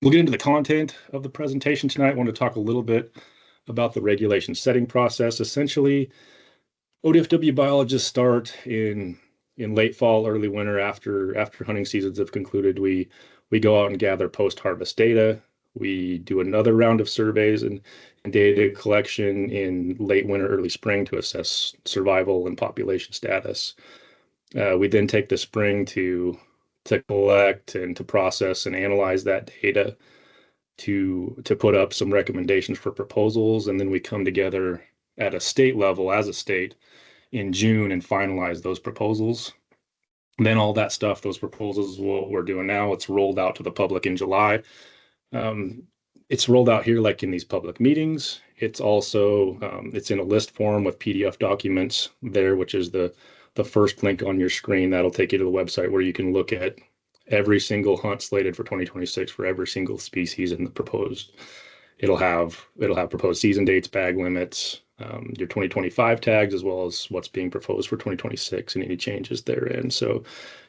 We'll get into the content of the presentation tonight. I want to talk a little bit about the regulation setting process. Essentially, ODFW biologists start in late fall, early winter after hunting seasons have concluded. We go out and gather post-harvest data. We do another round of surveys and data collection in late winter, early spring to assess survival and population status. We then take the spring to collect and to process and analyze that data to put up some recommendations for proposals, and then we come together at a state level as a state in June and finalize those proposals. Then all that stuff, those proposals, what we're doing now, it's rolled out to the public in July. It's rolled out here like in these public meetings. It's also it's in a list form with PDF documents there, which is the first link on your screen. That'll take you to the website where you can look at every single hunt slated for 2026 for every single species in the proposed. It'll have proposed season dates, bag limits, your 2025 tags, as well as what's being proposed for 2026 and any changes therein. So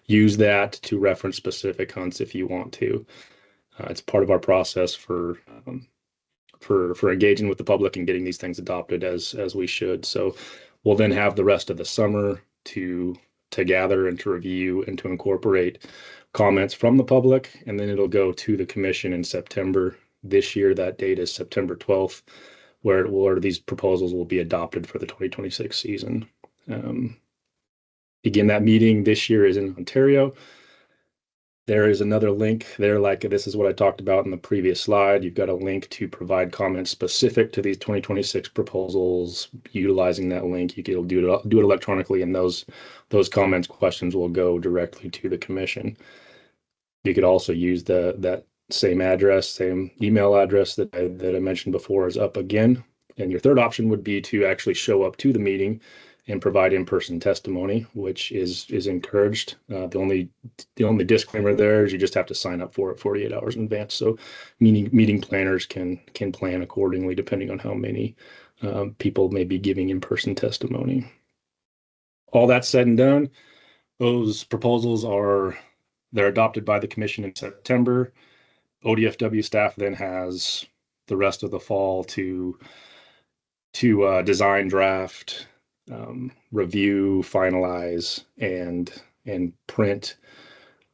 use that to reference specific hunts if you want to. It's part of our process for engaging with the public and getting these things adopted as we should. So we'll then have the rest of the summer to gather and to review and to incorporate comments from the public, and then it'll go to the commission in September this year. That date is September 12th, where these proposals will be adopted for the 2026 season. Again, that meeting this year is in Ontario. There is another link there, like this is what I talked about in the previous slide. You've got a link to provide comments specific to these 2026 proposals. Utilizing that link, you can do it electronically, and those comments, questions will go directly to the commission. You could also use that same address, same email address that I mentioned before is up again. And your third option would be to actually show up to the meeting and provide in-person testimony, which is encouraged. The only disclaimer there is you just have to sign up for it 48 hours in advance. So meeting planners can plan accordingly depending on how many people may be giving in-person testimony. All that said and done, those proposals they're adopted by the commission in September. ODFW staff then has the rest of the fall to design, draft, review, finalize, and print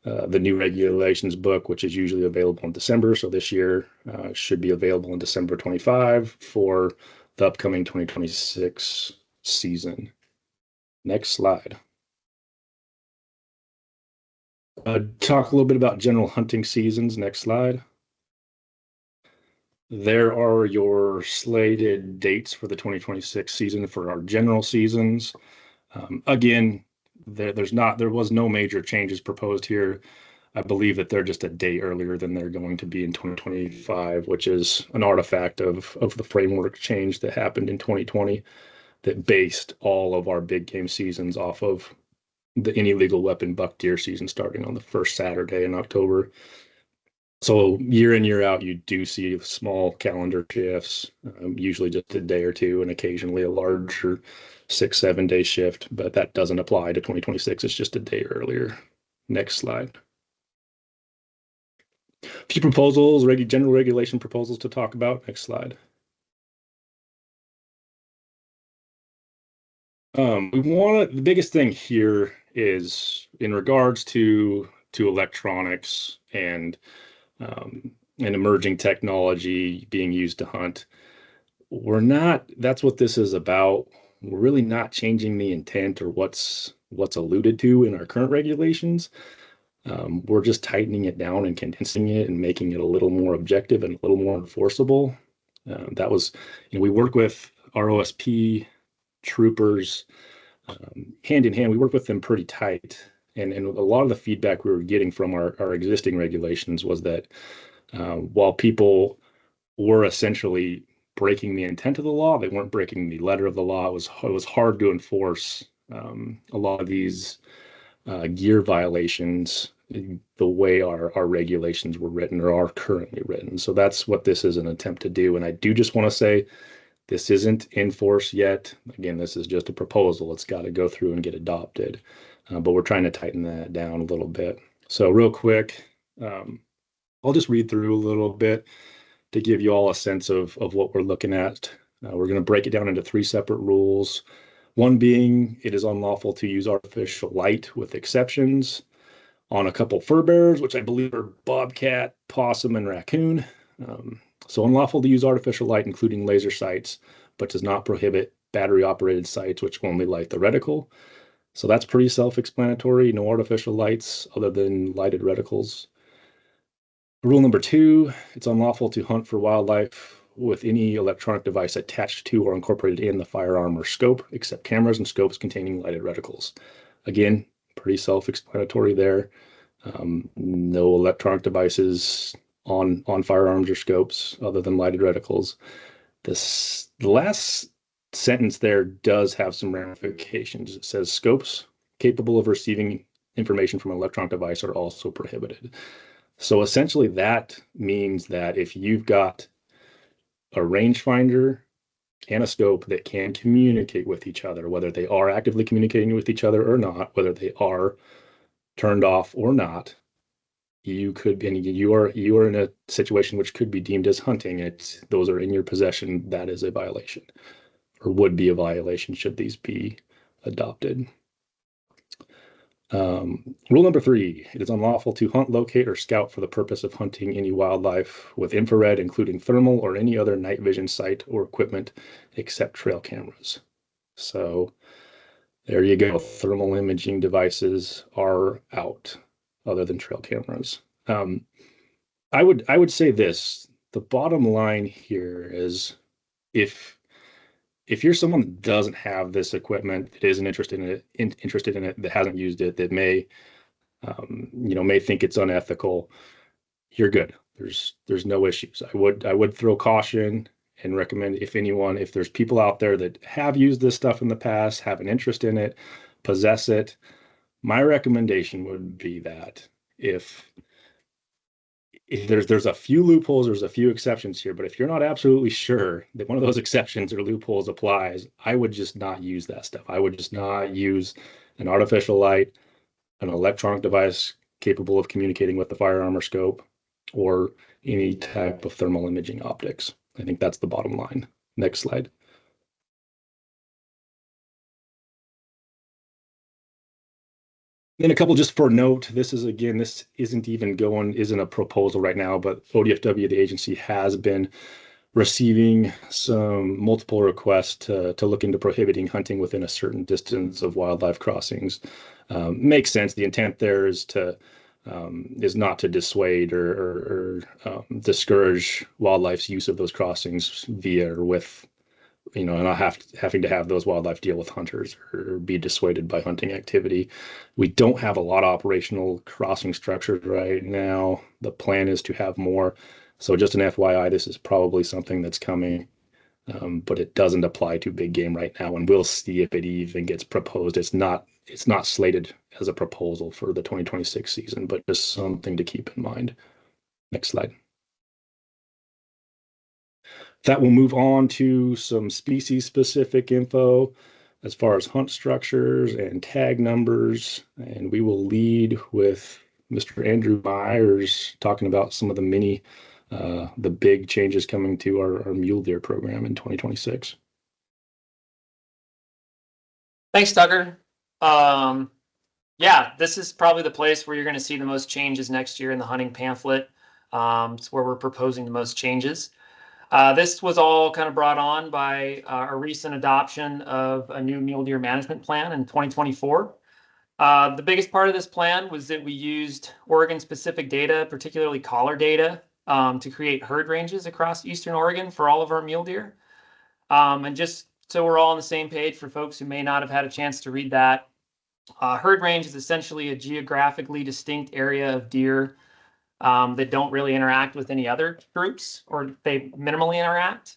the new regulations book, which is usually available in December. So this year should be available in December 25 for the upcoming 2026 season. Next slide. Talk a little bit about general hunting seasons. Next slide. There are your slated dates for the 2026 season for our general seasons. Again, there was no major changes proposed here. I believe that they're just a day earlier than they're going to be in 2025, which is an artifact of the framework change that happened in 2020 that based all of our big game seasons off of any legal weapon buck deer season starting on the first Saturday in October. So year in, year out, you do see small calendar shifts, usually just a day or two and occasionally a larger 6-7 day shift, but that doesn't apply to 2026. It's just a day earlier. Next slide. A few proposals, general regulation proposals to talk about. Next slide. The biggest thing here is in regards to electronics and emerging technology being used to hunt. That's what this is about. We're really not changing the intent or what's alluded to in our current regulations. We're just tightening it down and condensing it and making it a little more objective and a little more enforceable. We work with our OSP troopers hand in hand. We work with them pretty tight. And a lot of the feedback we were getting from our existing regulations was that while people were essentially breaking the intent of the law, they weren't breaking the letter of the law. It was hard to enforce a lot of these gear violations the way our regulations were written or are currently written. So that's what this is an attempt to do. And I do just want to say this isn't in force yet. Again, this is just a proposal. It's got to go through and get adopted. But we're trying to tighten that down a little bit. So real quick, I'll just read through a little bit to give you all a sense of what we're looking at. We're going to break it down into 3 separate rules. One being it is unlawful to use artificial light with exceptions on a couple fur bearers, which I believe are bobcat, possum, and raccoon. So unlawful to use artificial light, including laser sights, but does not prohibit battery-operated sights, which only light the reticle. So that's pretty self-explanatory. No artificial lights other than lighted reticles. Rule number 2, it's unlawful to hunt for wildlife with any electronic device attached to or incorporated in the firearm or scope, except cameras and scopes containing lighted reticles. Again, pretty self-explanatory there. No electronic devices on firearms or scopes other than lighted reticles. The last sentence there does have some ramifications. It says scopes capable of receiving information from an electronic device are also prohibited. So essentially that means that if you've got a rangefinder and a scope that can communicate with each other, whether they are actively communicating with each other or not, whether they are turned off or not, you are in a situation which could be deemed as hunting. Those are in your possession. That is a violation, or would be a violation should these be adopted. Rule number 3, it is unlawful to hunt, locate, or scout for the purpose of hunting any wildlife with infrared, including thermal or any other night vision sight or equipment except trail cameras. So there you go. Thermal imaging devices are out other than trail cameras. I would say this, the bottom line here is if you're someone that doesn't have this equipment, that isn't interested in it, that hasn't used it, that may think it's unethical, you're good. There's no issues. I would throw caution and recommend if there's people out there that have used this stuff in the past, have an interest in it, possess it, my recommendation would be that if there's a few loopholes, there's a few exceptions here, but if you're not absolutely sure that one of those exceptions or loopholes applies, I would just not use that stuff. I would just not use an artificial light, an electronic device capable of communicating with the firearm or scope, or any type of thermal imaging optics. I think that's the bottom line. Next slide. Then a couple just for note, this isn't a proposal right now, but ODFW, the agency, has been receiving some multiple requests to look into prohibiting hunting within a certain distance of wildlife crossings. Makes sense. The intent there is not to dissuade or discourage wildlife's use of those crossings via or with, not having to have those wildlife deal with hunters or be dissuaded by hunting activity. We don't have a lot of operational crossing structures right now. The plan is to have more. So just an FYI, this is probably something that's coming, but it doesn't apply to big game right now. And we'll see if it even gets proposed. It's not slated as a proposal for the 2026 season, but just something to keep in mind. Next slide. That will move on to some species-specific info as far as hunt structures and tag numbers, and we will lead with Mr. Andrew Myers talking about some of the big changes coming to our mule deer program in 2026. Thanks, Tucker. Yeah, this is probably the place where you're going to see the most changes next year in the hunting pamphlet. It's where we're proposing the most changes. This was all kind of brought on by a recent adoption of a new mule deer management plan in 2024. The biggest part of this plan was that we used Oregon-specific data, particularly collar data, to create herd ranges across Eastern Oregon for all of our mule deer. And just so we're all on the same page for folks who may not have had a chance to read that, herd range is essentially a geographically distinct area of deer that don't really interact with any other groups, or they minimally interact.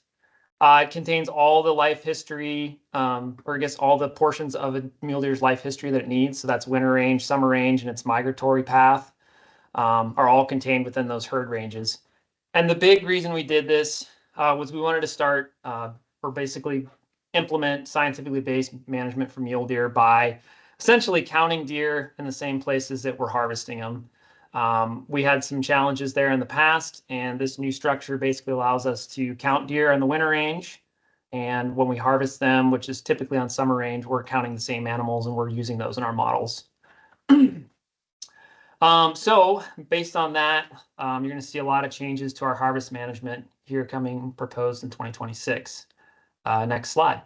It contains all the life history, or I guess all the portions of a mule deer's life history that it needs. So that's winter range, summer range, and its migratory path are all contained within those herd ranges. And the big reason we did this was we wanted to start or basically implement scientifically based management for mule deer by essentially counting deer in the same places that we're harvesting them. We had some challenges there in the past, and this new structure basically allows us to count deer in the winter range. And when we harvest them, which is typically on summer range, we're counting the same animals and we're using those in our models. So based on that, you're going to see a lot of changes to our harvest management here coming proposed in 2026. Next slide.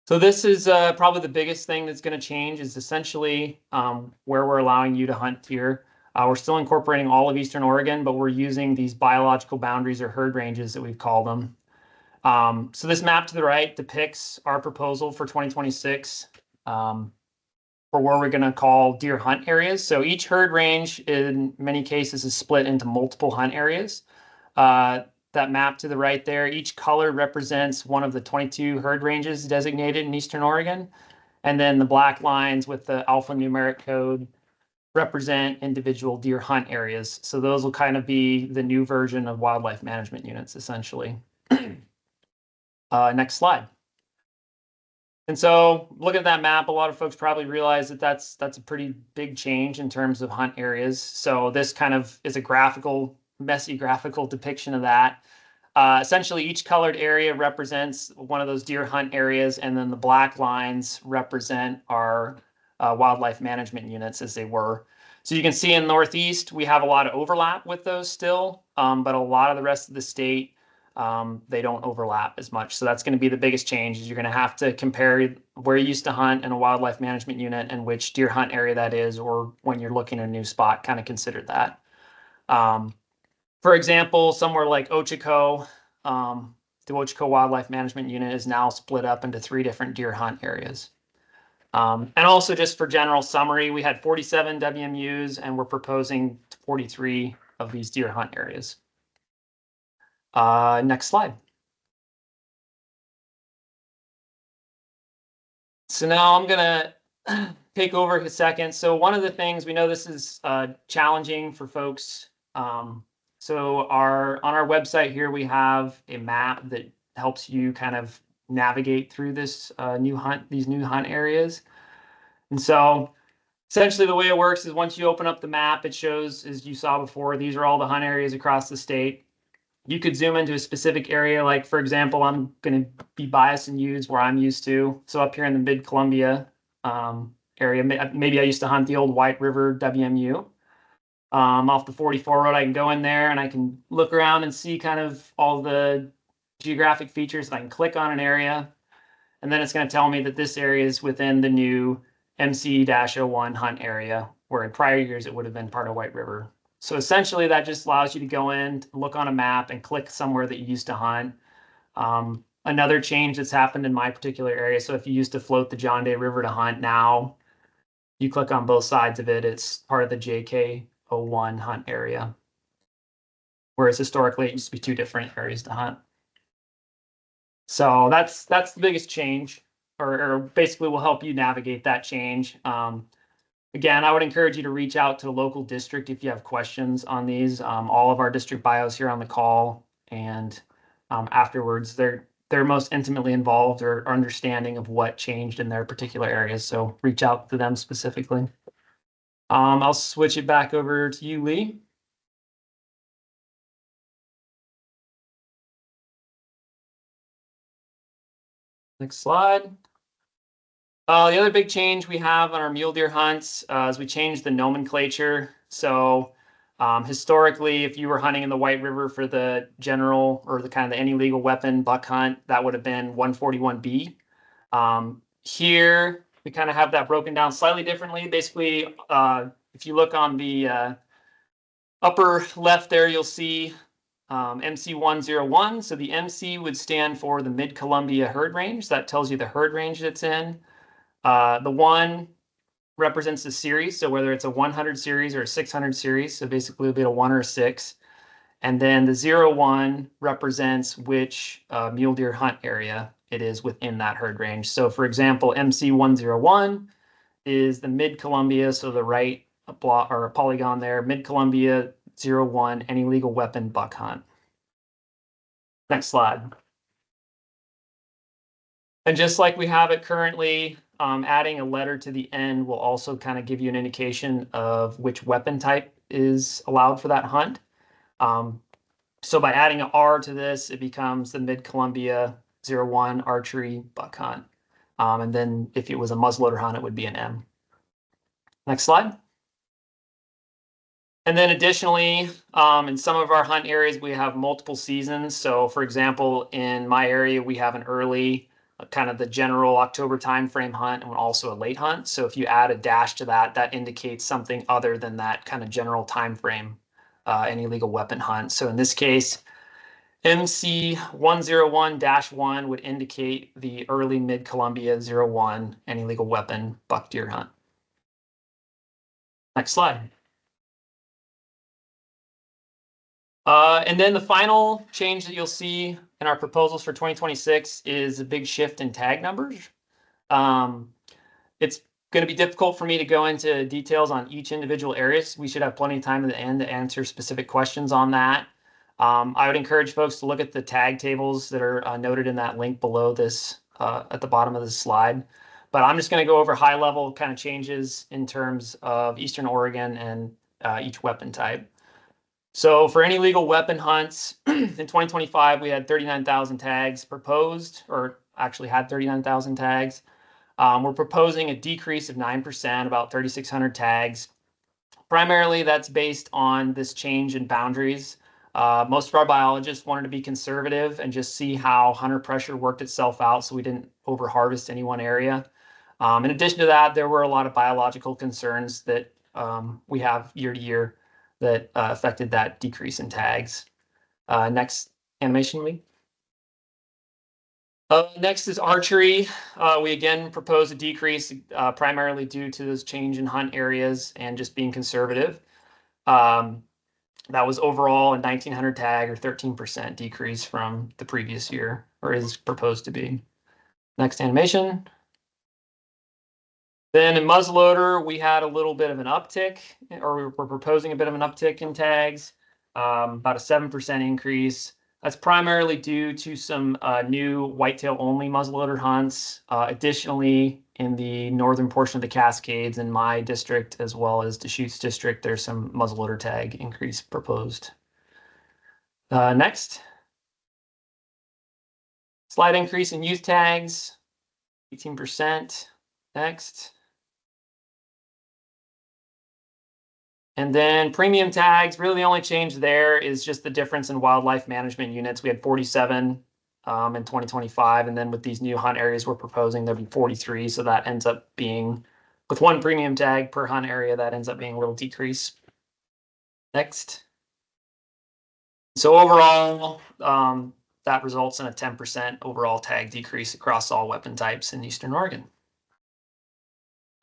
So this is probably the biggest thing that's going to change is essentially where we're allowing you to hunt deer. We're still incorporating all of Eastern Oregon, but we're using these biological boundaries or herd ranges that we've called them. So this map to the right depicts our proposal for 2026 for where we're going to call deer hunt areas. So each herd range in many cases is split into multiple hunt areas. That map to the right there, each color represents one of the 22 herd ranges designated in Eastern Oregon. And then the black lines with the alphanumeric code represent individual deer hunt areas. So those will kind of be the new version of wildlife management units, essentially. Next slide. And so looking at that map, a lot of folks probably realize that that's a pretty big change in terms of hunt areas. So this kind of is a graphical, messy graphical depiction of that. Essentially, each colored area represents one of those deer hunt areas, and then the black lines represent our wildlife management units as they were. So you can see in Northeast, we have a lot of overlap with those still, but a lot of the rest of the state, they don't overlap as much. So that's going to be the biggest change is you're going to have to compare where you used to hunt in a wildlife management unit and which deer hunt area that is, or when you're looking at a new spot, kind of consider that. For example, somewhere like Ochiko, the Ochiko Wildlife Management Unit is now split up into 3 different deer hunt areas. And also just for general summary, we had 47 WMUs and we're proposing 43 of these deer hunt areas. Next slide. So now I'm going to take over a second. So one of the things, we know this is challenging for folks. So on our website here, we have a map that helps you kind of navigate through this these new hunt areas. And so essentially the way it works is once you open up the map, it shows, as you saw before, these are all the hunt areas across the state. You could zoom into a specific area, like for example, I'm going to be biased and use where I'm used to. So up here in the Mid-Columbia area, maybe I used to hunt the old White River WMU. Off the 44 road, I can go in there and I can look around and see kind of all the geographic features. I can click on an area, and then it's going to tell me that this area is within the new MC-01 hunt area, where in prior years it would have been part of White River. So essentially that just allows you to go in, look on a map, and click somewhere that you used to hunt. Another change that's happened in my particular area, so if you used to float the John Day River to hunt, now you click on both sides of it, it's part of the JK01 hunt area. Whereas historically it used to be 2 different areas to hunt. So that's the biggest change, or basically will help you navigate that change. Again, I would encourage you to reach out to the local district if you have questions on these. All of our district bios here on the call, and afterwards, they're most intimately involved or understanding of what changed in their particular areas. So reach out to them specifically. I'll switch it back over to you, Lee. Next slide. The other big change we have on our mule deer hunts is we changed the nomenclature. So historically, if you were hunting in the White River for the general or the kind of the any legal weapon buck hunt, that would have been 141B. Here, we kind of have that broken down slightly differently. Basically, if you look on the upper left there, you'll see MC101. So the MC would stand for the Mid-Columbia herd range. That tells you the herd range it's in. The 1 represents the series, so whether it's a 100 series or a 600 series, so basically it'll be a 1 or a 6. And then the 01 represents which mule deer hunt area it is within that herd range. So for example, MC101 is the Mid-Columbia, so the right block or polygon there, Mid-Columbia 01, any legal weapon buck hunt. Next slide. And just like we have it currently, adding a letter to the end will also kind of give you an indication of which weapon type is allowed for that hunt. So by adding an R to this, it becomes the Mid-Columbia 01 archery buck hunt. And then if it was a muzzleloader hunt, it would be an M. Next slide. And then additionally, in some of our hunt areas, we have multiple seasons. So for example, in my area, we have an early, kind of the general October timeframe hunt and also a late hunt. So if you add a dash to that, that indicates something other than that kind of general timeframe, any legal weapon hunt. So in this case, MC 101-1 would indicate the early Mid-Columbia 01 any legal weapon buck deer hunt. Next slide. And then the final change that you'll see in our proposals for 2026 is a big shift in tag numbers. It's going to be difficult for me to go into details on each individual areas. We should have plenty of time at the end to answer specific questions on that. I would encourage folks to look at the tag tables that are noted in that link below this at the bottom of this slide. But I'm just going to go over high level kind of changes in terms of Eastern Oregon and each weapon type. So for any legal weapon hunts in 2025, we had 39,000 tags proposed, or actually had 39,000 tags. We're proposing a decrease of 9%, about 3,600 tags. Primarily, that's based on this change in boundaries. Most of our biologists wanted to be conservative and just see how hunter pressure worked itself out so we didn't over-harvest any one area. In addition to that, there were a lot of biological concerns that we have year to year that affected that decrease in tags. Next animation, Lee. Next is archery. We again propose a decrease primarily due to this change in hunt areas and just being conservative. That was overall a 1,900 tag or 13% decrease from the previous year, or is proposed to be. Next animation. Then in muzzleloader, we had a little bit of an uptick, or we're proposing a bit of an uptick in tags, about a 7% increase. That's primarily due to some new whitetail only muzzleloader hunts. Additionally, in the northern portion of the Cascades in my district, as well as Deschutes district, there's some muzzleloader tag increase proposed. Next. Slight increase in youth tags, 18%. Next. And then premium tags, really the only change there is just the difference in wildlife management units. We had 47 in 2025, and then with these new hunt areas we're proposing, there'll be 43. So that ends up being, with one premium tag per hunt area, that ends up being a little decrease. Next. So overall, that results in a 10% overall tag decrease across all weapon types in Eastern Oregon.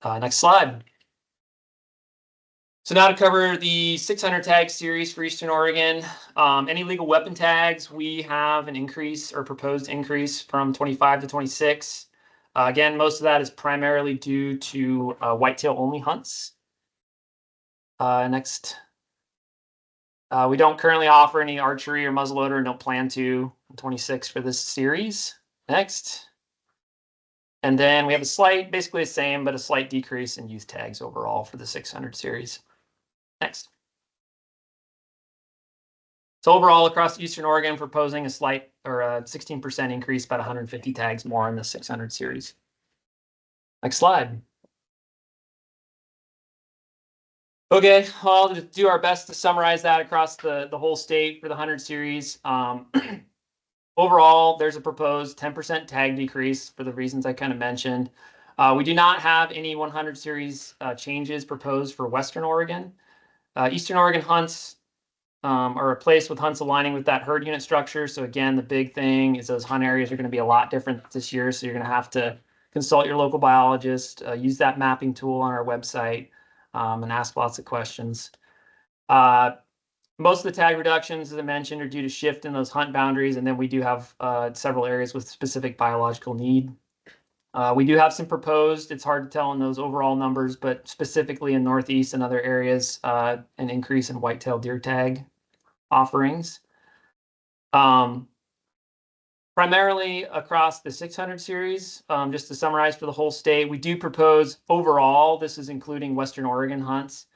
Next slide. So now to cover the 600 tag series for Eastern Oregon, any legal weapon tags, we have an increase or proposed increase from 25 to 26. Again, most of that is primarily due to whitetail only hunts. Next. We don't currently offer any archery or muzzleloader and don't plan to in 26 for this series. Next. And then we have a slight, basically the same, but a slight decrease in youth tags overall for the 600 series. Next. So overall, across Eastern Oregon, proposing a slight or a 16% increase, about 150 tags more in the 600 series. Next slide. Okay, I'll do our best to summarize that across the whole state for the 100 series. Overall, there's a proposed 10% tag decrease for the reasons I kind of mentioned. We do not have any 100 series changes proposed for Western Oregon. Eastern Oregon hunts are replaced with hunts aligning with that herd unit structure. So again, the big thing is those hunt areas are going to be a lot different this year. So you're going to have to consult your local biologist, use that mapping tool on our website, and ask lots of questions. Most of the tag reductions, as I mentioned, are due to shift in those hunt boundaries, and then we do have several areas with specific biological need. We do have some proposed, it's hard to tell in those overall numbers, but specifically in Northeast and other areas, an increase in whitetail deer tag offerings. Primarily across the 600 series, just to summarize for the whole state, we do propose overall, this is including Western Oregon hunts,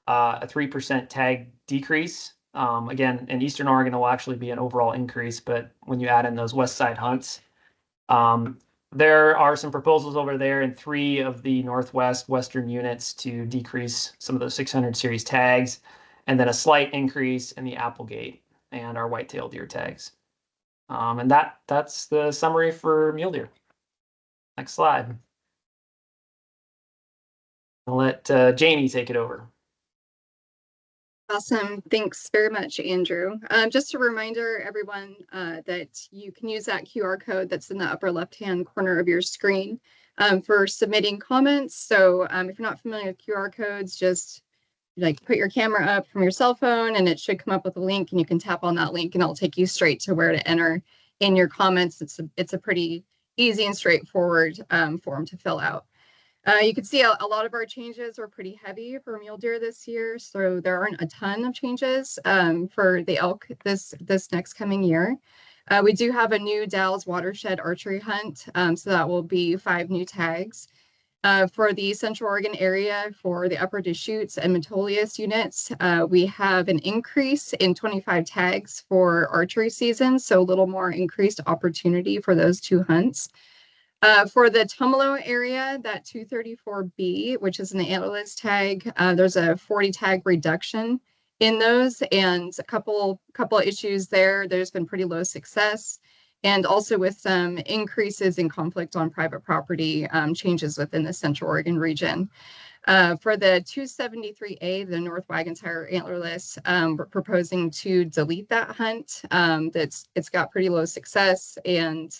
a 3% tag decrease. Again, in Eastern Oregon, it will actually be an overall increase, but when you add in those West Side hunts, there are some proposals over there in 3 of the Northwest Western units to decrease some of those 600 series tags, and then a slight increase in the Applegate and our whitetail deer tags. And that's the summary for mule deer. Next slide. I'll let Jamie take it over. Awesome. Thanks very much, Andrew. Just a reminder, everyone, that you can use that QR code that's in the upper left-hand corner of your screen for submitting comments. So if you're not familiar with QR codes, just put your camera up from your cell phone and it should come up with a link, and you can tap on that link and it'll take you straight to where to enter in your comments. It's a pretty easy and straightforward form to fill out. You can see a lot of our changes are pretty heavy for mule deer this year, so there aren't a ton of changes for the elk this next coming year. We do have a new Dalles watershed archery hunt, so that will be 5 new tags. For the Central Oregon area, for the Upper Deschutes and Metolius units, we have an increase in 25 tags for archery season, so a little more increased opportunity for those 2 hunts. For the Tumalo area, that 234B, which is an antlerless tag, there's a 40 tag reduction in those, and a couple issues there. There's been pretty low success, and also with some increases in conflict on private property, changes within the Central Oregon region. For the 273A, the North Wagon Tire antlerless, we're proposing to delete that hunt. It's got pretty low success, and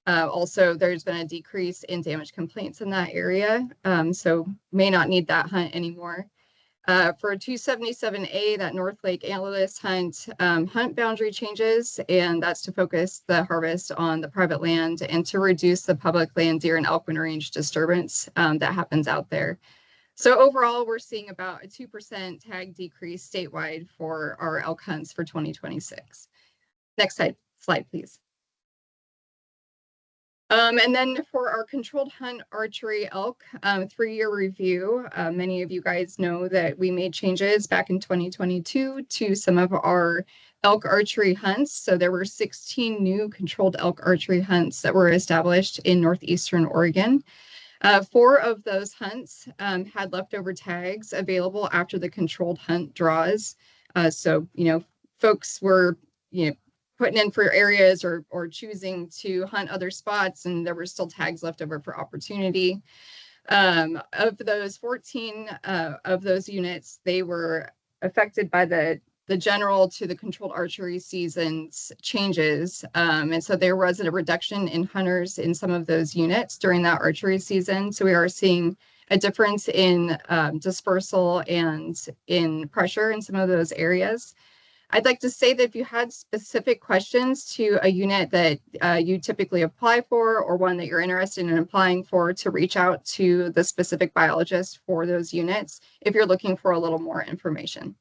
also there's been a decrease in damage complaints in that area, so may not need that hunt anymore. For 277A, that North Lake antlerless hunt, hunt boundary changes, and that's to focus the harvest on the private land and to reduce the public land deer and elk winter range disturbance that happens out there. So overall, we're seeing about a 2% tag decrease statewide for our elk hunts for 2026. Next slide, please. And then for our controlled hunt archery elk 3-year review, many of you guys know that we made changes back in 2022 to some of our elk archery hunts. So there were 16 new controlled elk archery hunts that were established in northeastern Oregon. 4 of those hunts had leftover tags available after the controlled hunt draws. So, folks were, putting in for areas or choosing to hunt other spots, and there were still tags left over for opportunity. Of those 14 of those units, they were affected by the general to the controlled archery season's changes. And so there was a reduction in hunters in some of those units during that archery season. So we are seeing a difference in dispersal and in pressure in some of those areas. I'd like to say that if you had specific questions to a unit that you typically apply for, or one that you're interested in applying for, to reach out to the specific biologist for those units if you're looking for a little more information.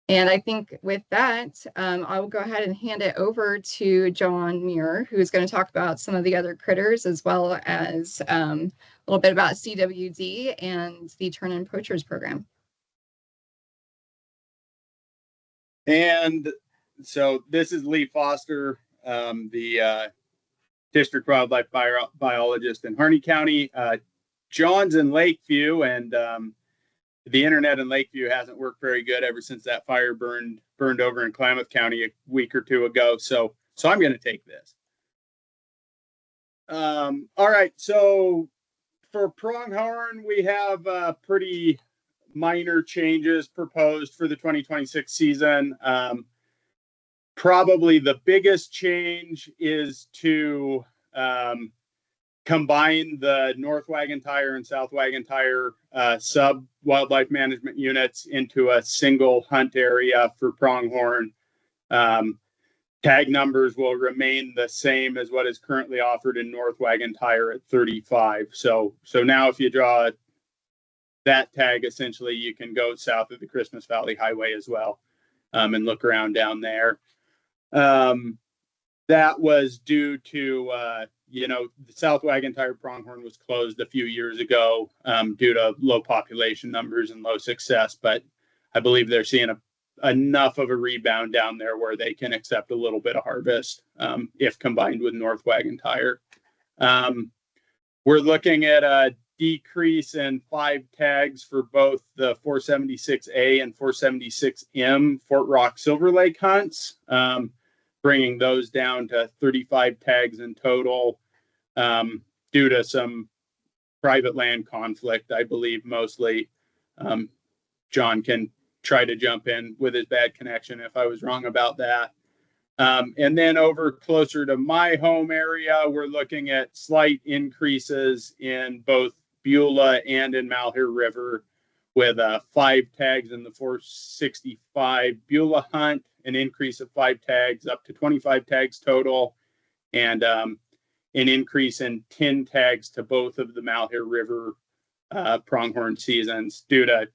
And I think with that, I will go ahead and hand it over to John Muir, who's going to talk about some of the other critters, as well as a little bit about CWD and the Turn-In Poachers program. And so this is Lee Foster, the district wildlife biologist in Harney County. John's in Lakeview, and the internet in Lakeview hasn't worked very good ever since that fire burned over in Klamath County a week or 2 ago. So I'm going to take this. All right. So for pronghorn, we have pretty minor changes proposed for the 2026 season. Probably the biggest change is to combine the North Wagon Tire and South Wagon Tire sub wildlife management units into a single hunt area for pronghorn. Tag numbers will remain the same as what is currently offered in North Wagon Tire at 35. So now if you draw that tag, essentially you can go south of the Christmas Valley Highway as well, and look around down there. that was due to, the South Wagon Tire Pronghorn was closed a few years ago due to low population numbers and low success. But I believe they're seeing enough of a rebound down there where they can accept a little bit of harvest if combined with North Wagon Tire. We're looking at a decrease in 5 tags for both the 476A and 476M Fort Rock Silver Lake hunts, bringing those down to 35 tags in total due to some private land conflict, I believe, mostly. John can try to jump in with his bad connection if I was wrong about that. And then over closer to my home area, we're looking at slight increases in both Beulah and in Malheur River with 5 tags in the 465 Beulah hunt, an increase of 5 tags up to 25 tags total, and an increase in 10 tags to both of the Malheur River pronghorn seasons due to,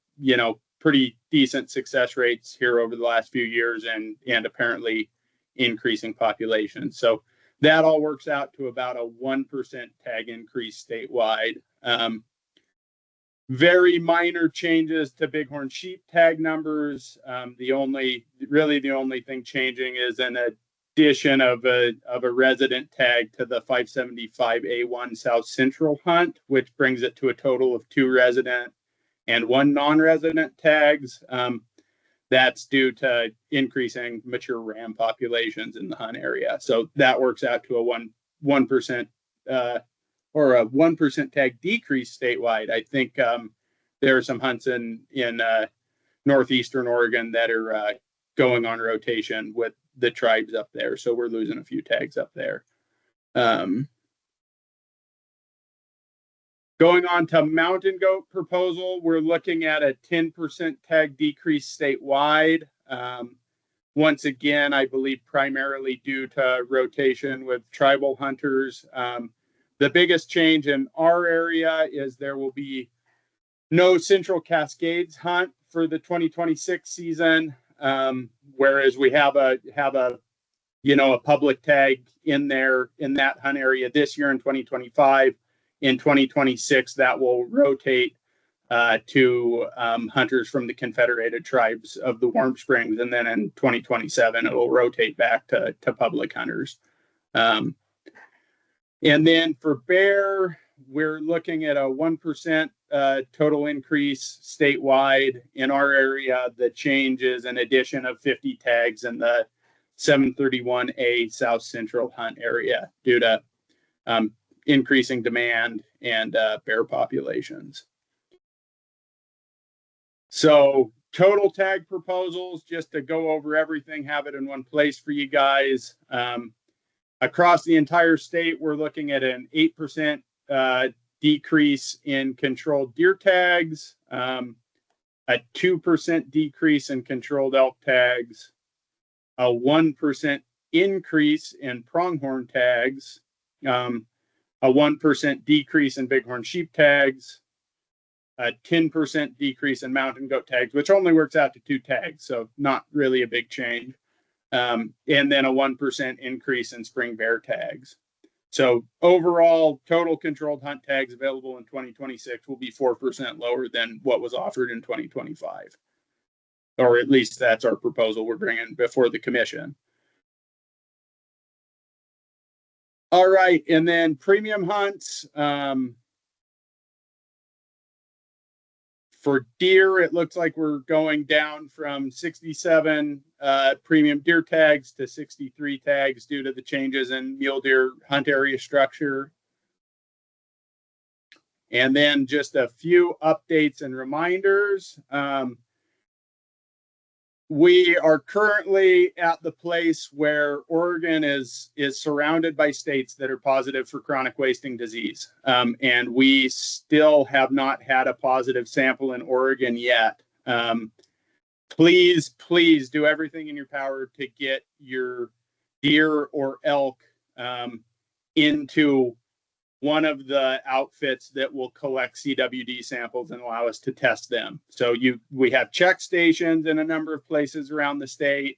pretty decent success rates here over the last few years and apparently increasing population. So that all works out to about a 1% tag increase statewide. Very minor changes to bighorn sheep tag numbers. The only thing changing is an addition of a resident tag to the 575A1 South Central hunt, which brings it to a total of 2 resident and 1 non-resident tags. That's due to increasing mature ram populations in the hunt area. So that works out to a 1% or a 1% tag decrease statewide. I think there are some hunts in northeastern Oregon that are going on rotation with the tribes up there. So we're losing a few tags up there. Going on to mountain goat proposal, we're looking at a 10% tag decrease statewide. Once again, I believe primarily due to rotation with tribal hunters. The biggest change in our area is there will be no Central Cascades hunt for the 2026 season, whereas we have a public tag in that hunt area this year in 2025. In 2026, that will rotate to hunters from the Confederated Tribes of the Warm Springs. And then in 2027, it'll rotate back to public hunters. And then for bear, we're looking at a 1% total increase statewide. In our area, the change is an addition of 50 tags in the 731A South Central hunt area due to increasing demand and bear populations. So total tag proposals, just to go over everything, have it in one place for you guys. Across the entire state, we're looking at an 8% decrease in controlled deer tags, a 2% decrease in controlled elk tags, a 1% increase in pronghorn tags, a 1% decrease in bighorn sheep tags, a 10% decrease in mountain goat tags, which only works out to 2 tags, so not really a big change, and then a 1% increase in spring bear tags. So overall, total controlled hunt tags available in 2026 will be 4% lower than what was offered in 2025, or at least that's our proposal we're bringing before the commission. All right, and then premium hunts. For deer, it looks like we're going down from 67 premium deer tags to 63 tags due to the changes in mule deer hunt area structure. And then just a few updates and reminders. We are currently at the place where Oregon is surrounded by states that are positive for chronic wasting disease. And we still have not had a positive sample in Oregon yet. Please do everything in your power to get your deer or elk into one of the outfits that will collect CWD samples and allow us to test them. So we have check stations in a number of places around the state.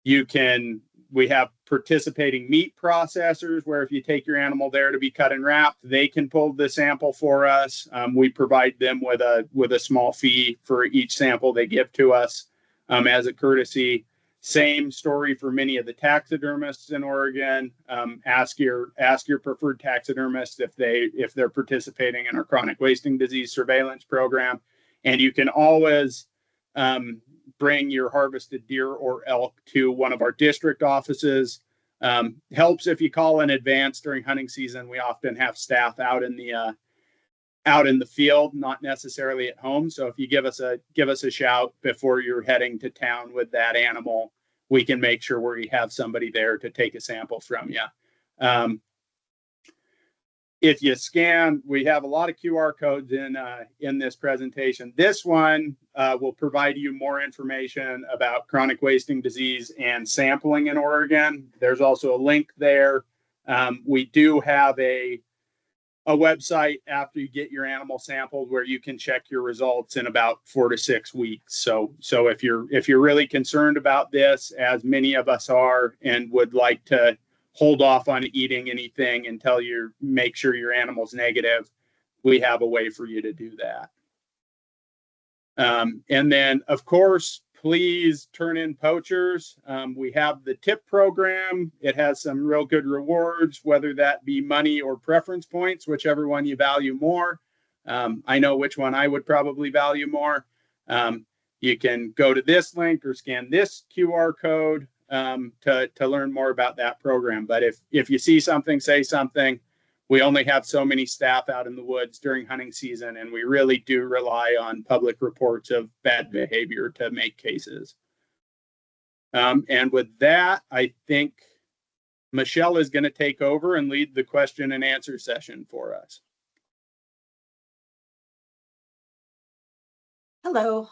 You can We have participating meat processors where if you take your animal there to be cut and wrapped, they can pull the sample for us. We provide them with a small fee for each sample they give to us as a courtesy. Same story for many of the taxidermists in Oregon. Ask your preferred taxidermist if they're participating in our chronic wasting disease surveillance program, and you can always bring your harvested deer or elk to one of our district offices. Helps if you call in advance during hunting season. We often have staff out in the field, not necessarily at home. So if you give us a shout before you're heading to town with that animal, we can make sure we have somebody there to take a sample from you. If you scan, we have a lot of QR codes in this presentation. This one will provide you more information about chronic wasting disease and sampling in Oregon. There's also a link there. We do have a website after you get your animal sampled where you can check your results in about 4 to 6 weeks. So if you're really concerned about this, as many of us are, and would like to hold off on eating anything until you make sure your animal's negative, we have a way for you to do that. And then, of course, please turn in poachers. We have the tip program. It has some real good rewards, whether that be money or preference points, whichever one you value more. I know which one I would probably value more. You can go to this link or scan this QR code to learn more about that program. But if you see something, say something. We only have so many staff out in the woods during hunting season, and we really do rely on public reports of bad behavior to make cases. And with that, I think Michelle is going to take over and lead the question and answer session for us. Hello,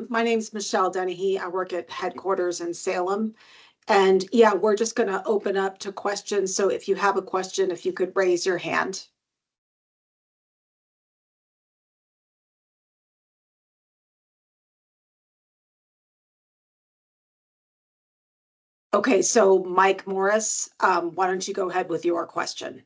my name is Michelle Dennehy. I work at headquarters in Salem. And yeah, we're just going to open up to questions. So if you have a question, if you could raise your hand. Okay, so Mike Morris, why don't you go ahead with your question?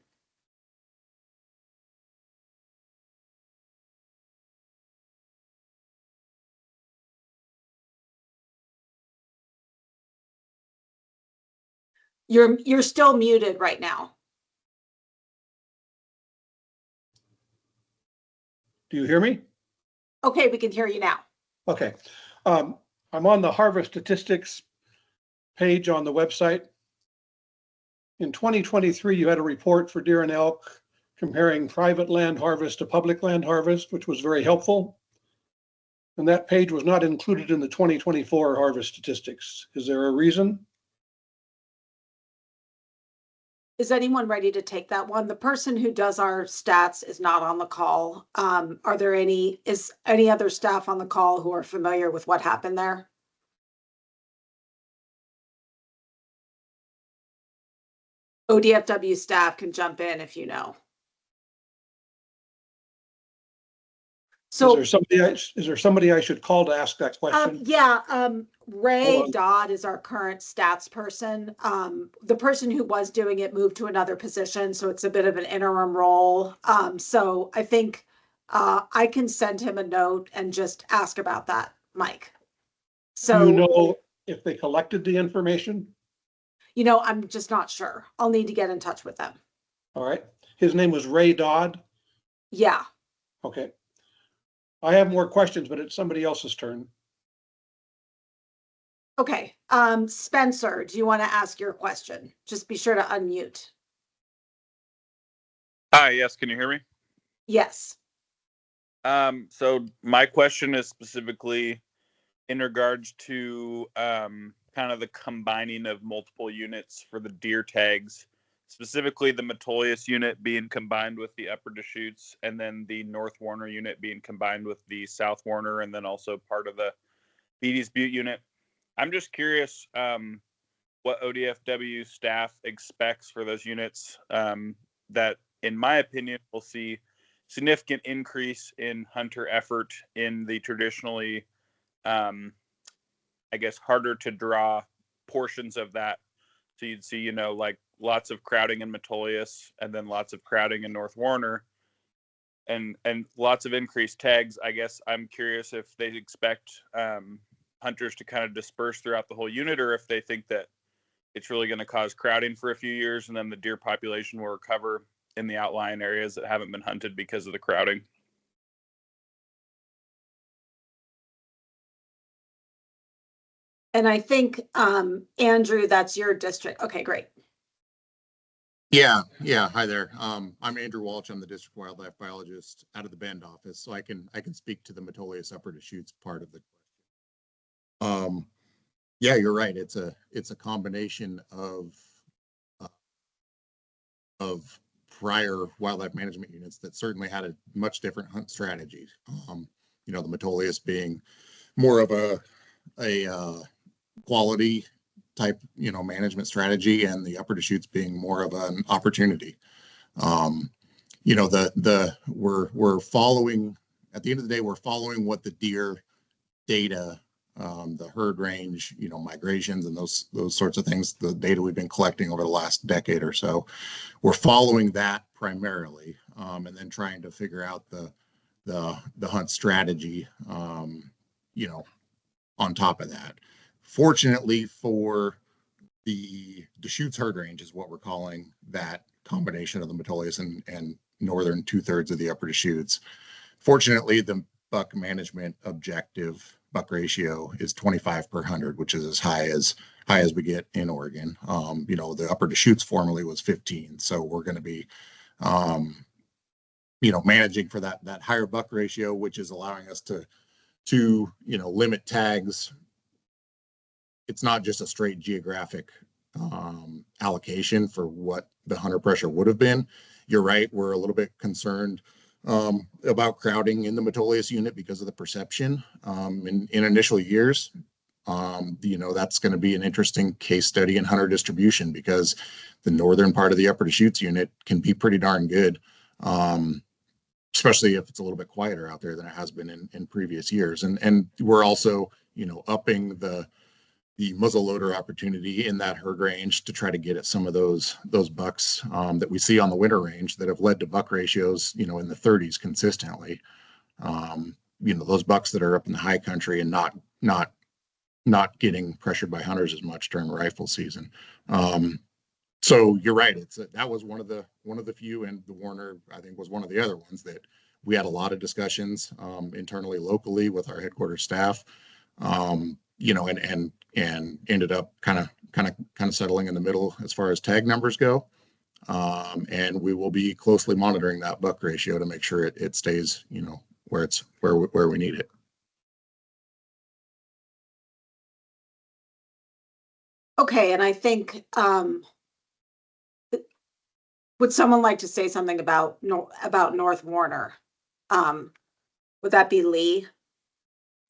You're still muted right now. Do you hear me? Okay, we can hear you now. Okay. I'm on the harvest statistics page on the website. In 2023, you had a report for deer and elk comparing private land harvest to public land harvest, which was very helpful. And that page was not included in the 2024 harvest statistics. Is there a reason? Is anyone ready to take that one? The person who does our stats is not on the call. Is any other staff on the call who are familiar with what happened there? ODFW staff can jump in if you know. So is there somebody I should call to ask that question? Ray Dodd is our current stats person. The person who was doing it moved to another position, so it's a bit of an interim role. So I think I can send him a note and just ask about that, Mike. So do you know if they collected the information? I'm just not sure. I'll need to get in touch with them. All right. His name was Ray Dodd? Yeah. Okay. I have more questions, but it's somebody else's turn. Okay. Spencer, do you want to ask your question? Just be sure to unmute. Hi, yes, can you hear me? Yes. So my question is specifically in regards to kind of the combining of multiple units for the deer tags, specifically the Metolius unit being combined with the Upper Deschutes, and then the North Warner unit being combined with the South Warner, and then also part of the Beatty's Butte unit. I'm just curious what ODFW staff expects for those units that, in my opinion, will see significant increase in hunter effort in the traditionally, I guess, harder to draw portions of that So you'd see, like lots of crowding in Metolius and then lots of crowding in North Warner and lots of increased tags. I guess I'm curious if they expect hunters to kind of disperse throughout the whole unit, or if they think that it's really going to cause crowding for a few years and then the deer population will recover in the outlying areas that haven't been hunted because of the crowding. And I think, Andrew, that's your district. Okay, great. Yeah. Hi there. I'm Andrew Walsh. I'm the district wildlife biologist out of the Bend office, so I can speak to the Metolius Upper Deschutes part of the question. Yeah, you're right. It's a combination of prior wildlife management units that certainly had a much different hunt strategy. The Metolius being more of a quality type, management strategy, and the Upper Deschutes being more of an opportunity. We're following, at the end of the day, we're following what the deer data, the herd range, migrations and those sorts of things, the data we've been collecting over the last decade or so. We're following that primarily, and then trying to figure out the hunt strategy, on top of that. Fortunately for the Deschutes herd range is what we're calling that combination of the Metolius and northern 2/3 of the Upper Deschutes. Fortunately, the buck management objective buck ratio is 25 per 100, which is as high as we get in Oregon. The Upper Deschutes formerly was 15, so we're going to be managing for that higher buck ratio, which is allowing us to limit tags. It's not just a straight geographic allocation for what the hunter pressure would have been. You're right. We're a little bit concerned about crowding in the Metolius unit because of the perception in initial years. That's going to be an interesting case study in hunter distribution, because the northern part of the Upper Deschutes unit can be pretty darn good, especially if it's a little bit quieter out there than it has been in previous years. And we're also, upping the muzzleloader opportunity in that herd range to try to get at some of those bucks that we see on the winter range that have led to buck ratios, in the 30s consistently. Those bucks that are up in the high country and not getting pressured by hunters as much during rifle season. So you're right. That was one of the few, and the Warner, I think, was one of the other ones that we had a lot of discussions internally, locally with our headquarters staff. And ended up kind of settling in the middle as far as tag numbers go. And we will be closely monitoring that buck ratio to make sure it stays, where we need it. Okay, and I think, would someone like to say something about North Warner? Would that be Lee?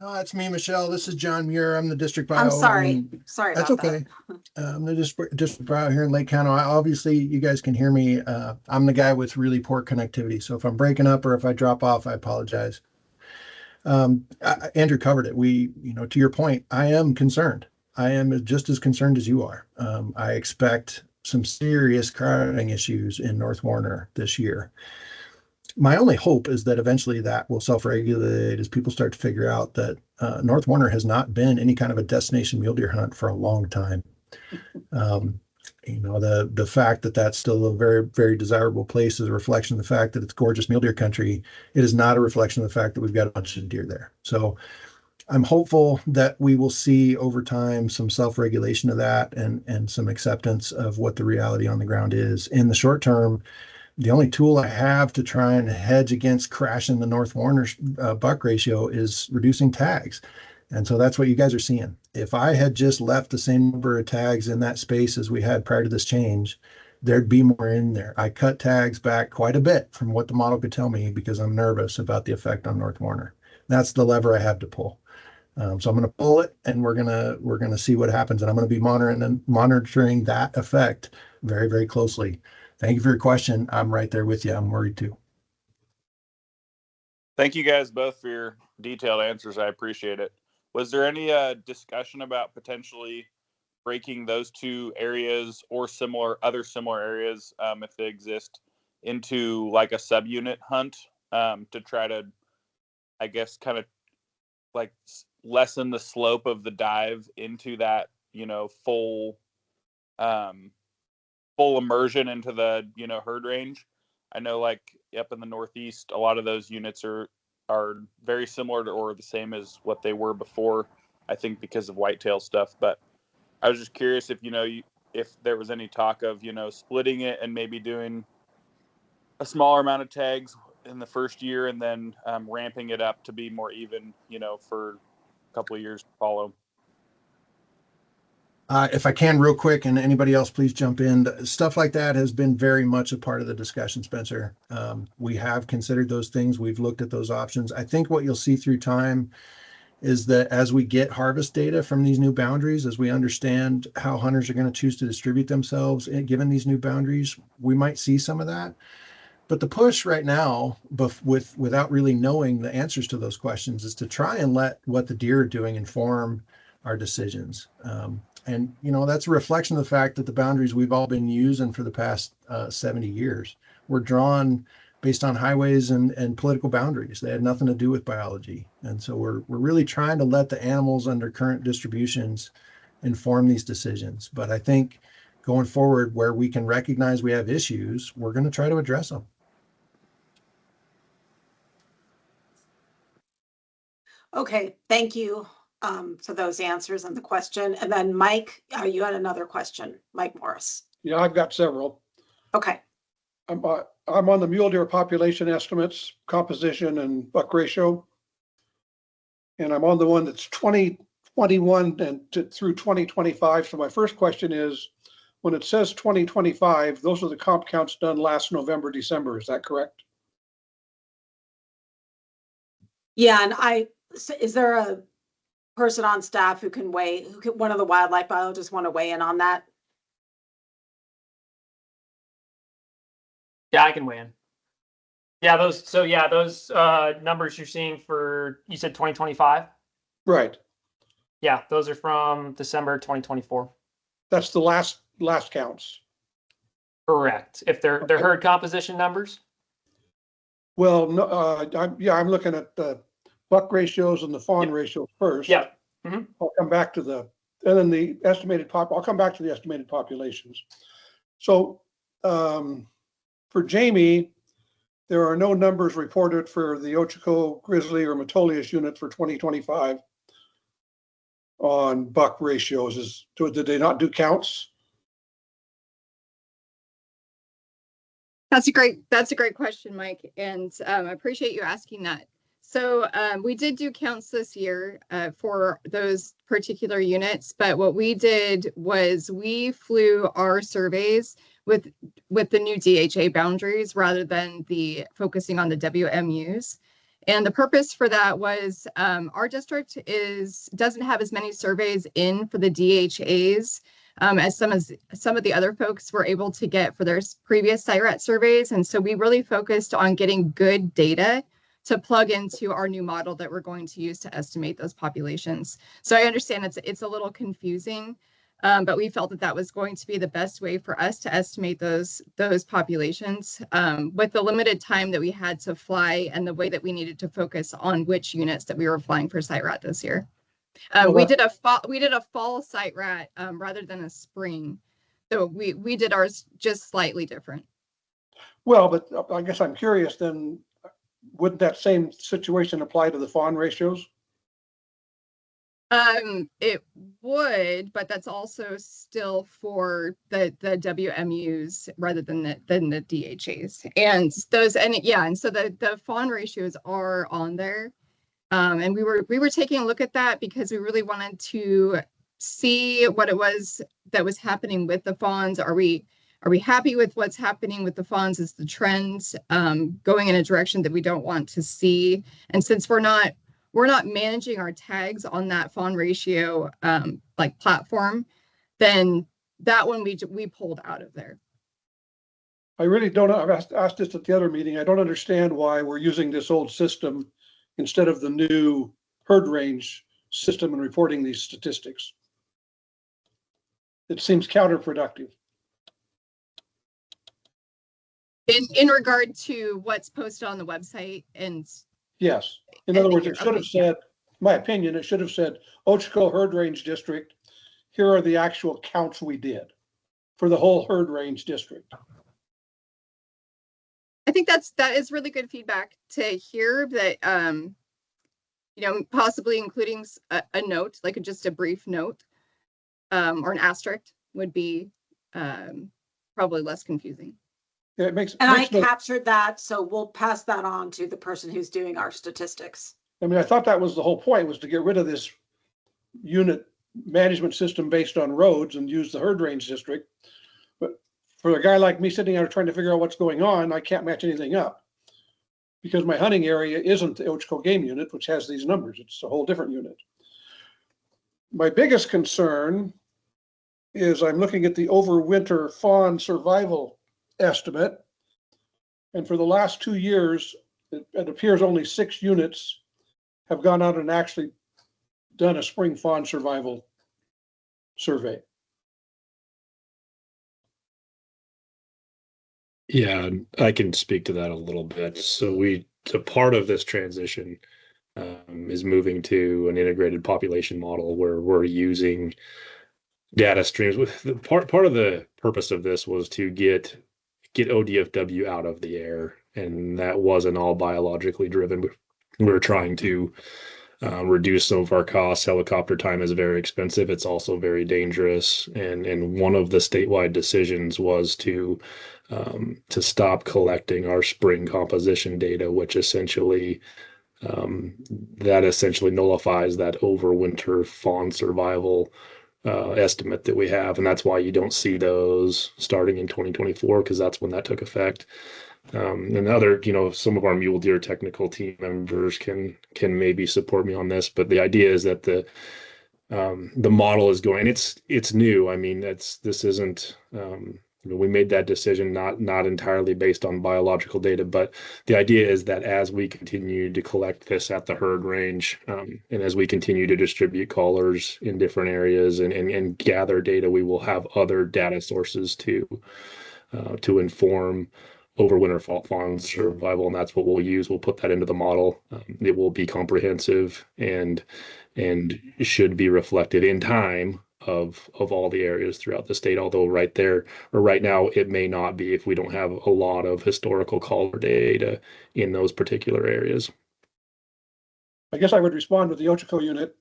No, that's me, Michelle. This is John Muir. I'm the district bio. I'm sorry. Sorry That's about okay. that. I'm the district bio here in Lake County. Obviously, you guys can hear me. I'm the guy with really poor connectivity. So if I'm breaking up or if I drop off, I apologize. Andrew covered it. To your point, I am concerned. I am just as concerned as you are. I expect some serious crowding issues in North Warner this year. My only hope is that eventually that will self-regulate as people start to figure out that North Warner has not been any kind of a destination mule deer hunt for a long time. The fact that that's still a very, very desirable place is a reflection of the fact that it's gorgeous mule deer country. It is not a reflection of the fact that we've got a bunch of deer there. So I'm hopeful that we will see over time some self-regulation of that and some acceptance of what the reality on the ground is. In the short term, the only tool I have to try and hedge against crashing the North Warner buck ratio is reducing tags. And so that's what you guys are seeing. If I had just left the same number of tags in that space as we had prior to this change, there'd be more in there. I cut tags back quite a bit from what the model could tell me because I'm nervous about the effect on North Warner. That's the lever I have to pull. So I'm going to pull it, and we're gonna see what happens, and I'm going to be monitoring that effect very, very closely. Thank you for your question. I'm right there with you. I'm worried too. Thank you guys both for your detailed answers. I appreciate it. Was there any discussion about potentially breaking those two areas or other similar areas, if they exist, into like a subunit hunt, to try to, I guess, kind of like lessen the slope of the dive into that, full immersion into the, herd range. I know like up in the Northeast, a lot of those units are very similar to or the same as what they were before, I think because of whitetail stuff. But I was just curious if, if there was any talk of, splitting it and maybe doing a smaller amount of tags in the first year and then ramping it up to be more even, for a couple of years to follow. If I can real quick, and anybody else, please jump in. Stuff like that has been very much a part of the discussion, Spencer. We have considered those things. We've looked at those options. I think what you'll see through time is that as we get harvest data from these new boundaries, as we understand how hunters are going to choose to distribute themselves given these new boundaries, we might see some of that. But the push right now, without really knowing the answers to those questions, is to try and let what the deer are doing inform our decisions. And, that's a reflection of the fact that the boundaries we've all been using for the past 70 years were drawn based on highways and political boundaries. They had nothing to do with biology. And so we're really trying to let the animals under current distributions inform these decisions. But I think going forward, where we can recognize we have issues, we're going to try to address them. Okay, thank you for those answers and the question. And then Mike, you had another question, Mike Morris. Yeah, I've got several. Okay. I'm on the mule deer population estimates, composition, and buck ratio. And I'm on the one that's 2021 through 2025. So my first question is, when it says 2025, those are the comp counts done last November, December. Is that correct? Yeah, and is there a person on staff one of the wildlife biologists want to weigh in on that? Yeah, I can weigh in. Yeah, those numbers you're seeing you said 2025? Right. Yeah, those are from December 2024. That's the last counts. Correct. If they're herd composition numbers? Well, no, I'm looking at the buck ratios and the fawn ratios first. Yeah. Mm-hmm. I'll come back to and then the estimated I'll come back to the estimated populations. So, for Jamie, there are no numbers reported for the Ochiko, Grizzly, or Metolius unit for 2025 on buck ratios. Did they not do counts? That's a great question, Mike, and I appreciate you asking that. So we did do counts this year for those particular units, but what we did was we flew our surveys with the new DHA boundaries rather than focusing on the WMUs. And the purpose for that was our district doesn't have as many surveys in for the DHAs as some of the other folks were able to get for their previous site surveys. And so we really focused on getting good data to plug into our new model that we're going to use to estimate those populations. So I understand it's a little confusing, but we felt that was going to be the best way for us to estimate those populations with the limited time that we had to fly and the way that we needed to focus on which units that we were flying for site rat this year. We did a fall site rat rather than a spring, so we did ours just slightly different. Well, but I guess I'm curious then, wouldn't that same situation apply to the fawn ratios? It would, but that's also still for the WMUs rather than the DHAs. And so the fawn ratios are on there. And we were taking a look at that because we really wanted to see what it was that was happening with the fawns. Are we happy with what's happening with the fawns? Is the trend going in a direction that we don't want to see? And since we're not managing our tags on that fawn ratio platform, then that one we pulled out of there. I really don't. I've asked this at the other meeting. I don't understand why we're using this old system instead of the new herd range system and reporting these statistics. it seems counterproductive. In regard to what's posted on the website and Yes. In other words, it should have Okay, yeah. said, my opinion, it should have said Ochoco Herd Range District. Here are the actual counts we did for the whole herd range district. I think that is really good feedback to hear that, you know, possibly including a note, like just a brief note, or an asterisk would be probably less confusing. Yeah, it makes. And I makes no- captured that, so we'll pass that on to the person who's doing our statistics. I mean, I thought that was the whole point, was to get rid of this unit management system based on roads and use the herd range district. But for a guy like me sitting there trying to figure out what's going on, I can't match anything up. Because my hunting area isn't the Ochoco game unit, which has these numbers. It's a whole different unit. My biggest concern is I'm looking at the overwinter fawn survival estimate. And for the last 2 years, it appears only 6 units have gone out and actually done a spring fawn survival survey. Yeah, I can speak to that a little bit. So part of this transition is moving to an integrated population model where we're using data streams. With the part of the purpose of this was to get ODFW out of the air, and that wasn't all biologically driven. We're trying to reduce some of our costs. Helicopter time is very expensive. It's also very dangerous. And one of the statewide decisions was to stop collecting our spring composition data, which essentially nullifies that overwinter fawn survival estimate that we have. And that's why you don't see those starting in 2024, because that's when that took effect. And other, some of our mule deer technical team members can maybe support me on this, but the idea is that the model is going, it's new. I mean, this isn't, we made that decision not entirely based on biological data, but the idea is that as we continue to collect this at the herd range, and as we continue to distribute callers in different areas and gather data, we will have other data sources to inform overwinter fawn survival, and that's what we'll use. We'll put that into the model. It will be comprehensive and should be reflected in time of all the areas throughout the state. Although right now it may not be if we don't have a lot of historical caller data in those particular areas. I guess I would respond with the Ochoco unit.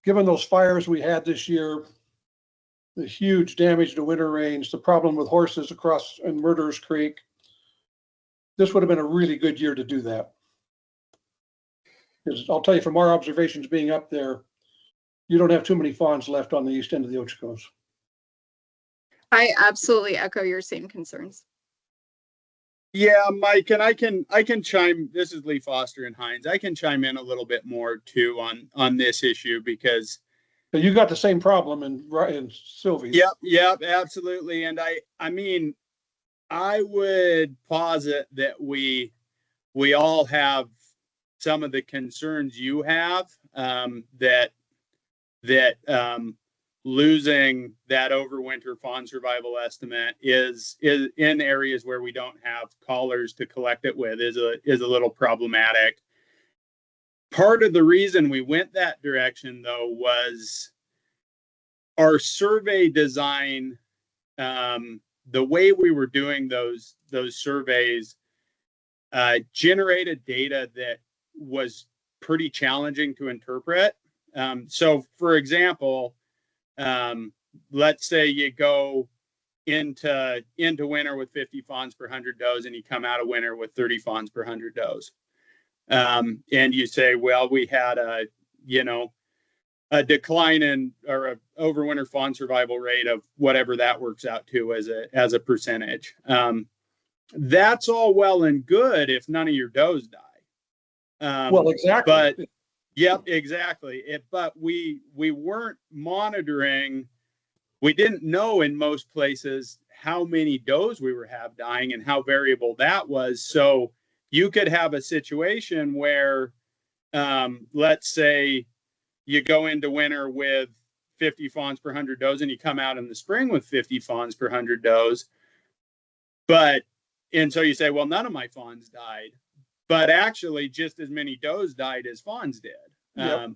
Given those fires we had this year, the huge damage to winter range, the problem with horses across in Murderers Creek, this would have been a really good year to do that. Because I'll tell you, from our observations being up there, you don't have too many fawns left on the east end of the Ochocos. I absolutely echo your same concerns. Yeah, Mike, and I can chime. This is Lee Foster and Hines. I can chime in a little bit more too on this issue because you got the same problem in Sylvie. Yep, absolutely. And I mean, I would posit that we all have some of the concerns you have, that losing that overwinter fawn survival estimate is in areas where we don't have callers to collect it with is a little problematic. Part of the reason we went that direction, though, was our survey design. The way we were doing those surveys generated data that was pretty challenging to interpret. So, for example, let's say you go into winter with 50 fawns per 100 does, and you come out of winter with 30 fawns per 100 does. And you say, well, we had a decline in or a overwinter fawn survival rate of whatever that works out to as a percentage. That's all well and good if none of your does die. Well, exactly. But yep, exactly. But we weren't monitoring. We didn't know in most places how many does we were dying and how variable that was. So you could have a situation where, let's say, you go into winter with 50 fawns per 100 does, and you come out in the spring with 50 fawns per 100 does. And so you say, well, none of my fawns died, but actually just as many does died as fawns did. Yep.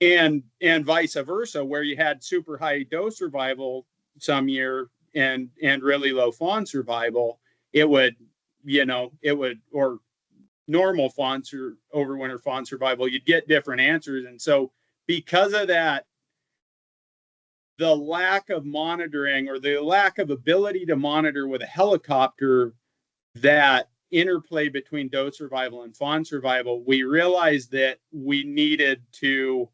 And vice versa, where you had super high doe survival some year and really low fawn survival, it would, or normal fawns or overwinter fawn survival, you'd get different answers. And so because of that, the lack of monitoring or the lack of ability to monitor with a helicopter that interplay between doe survival and fawn survival, we realized that we needed to,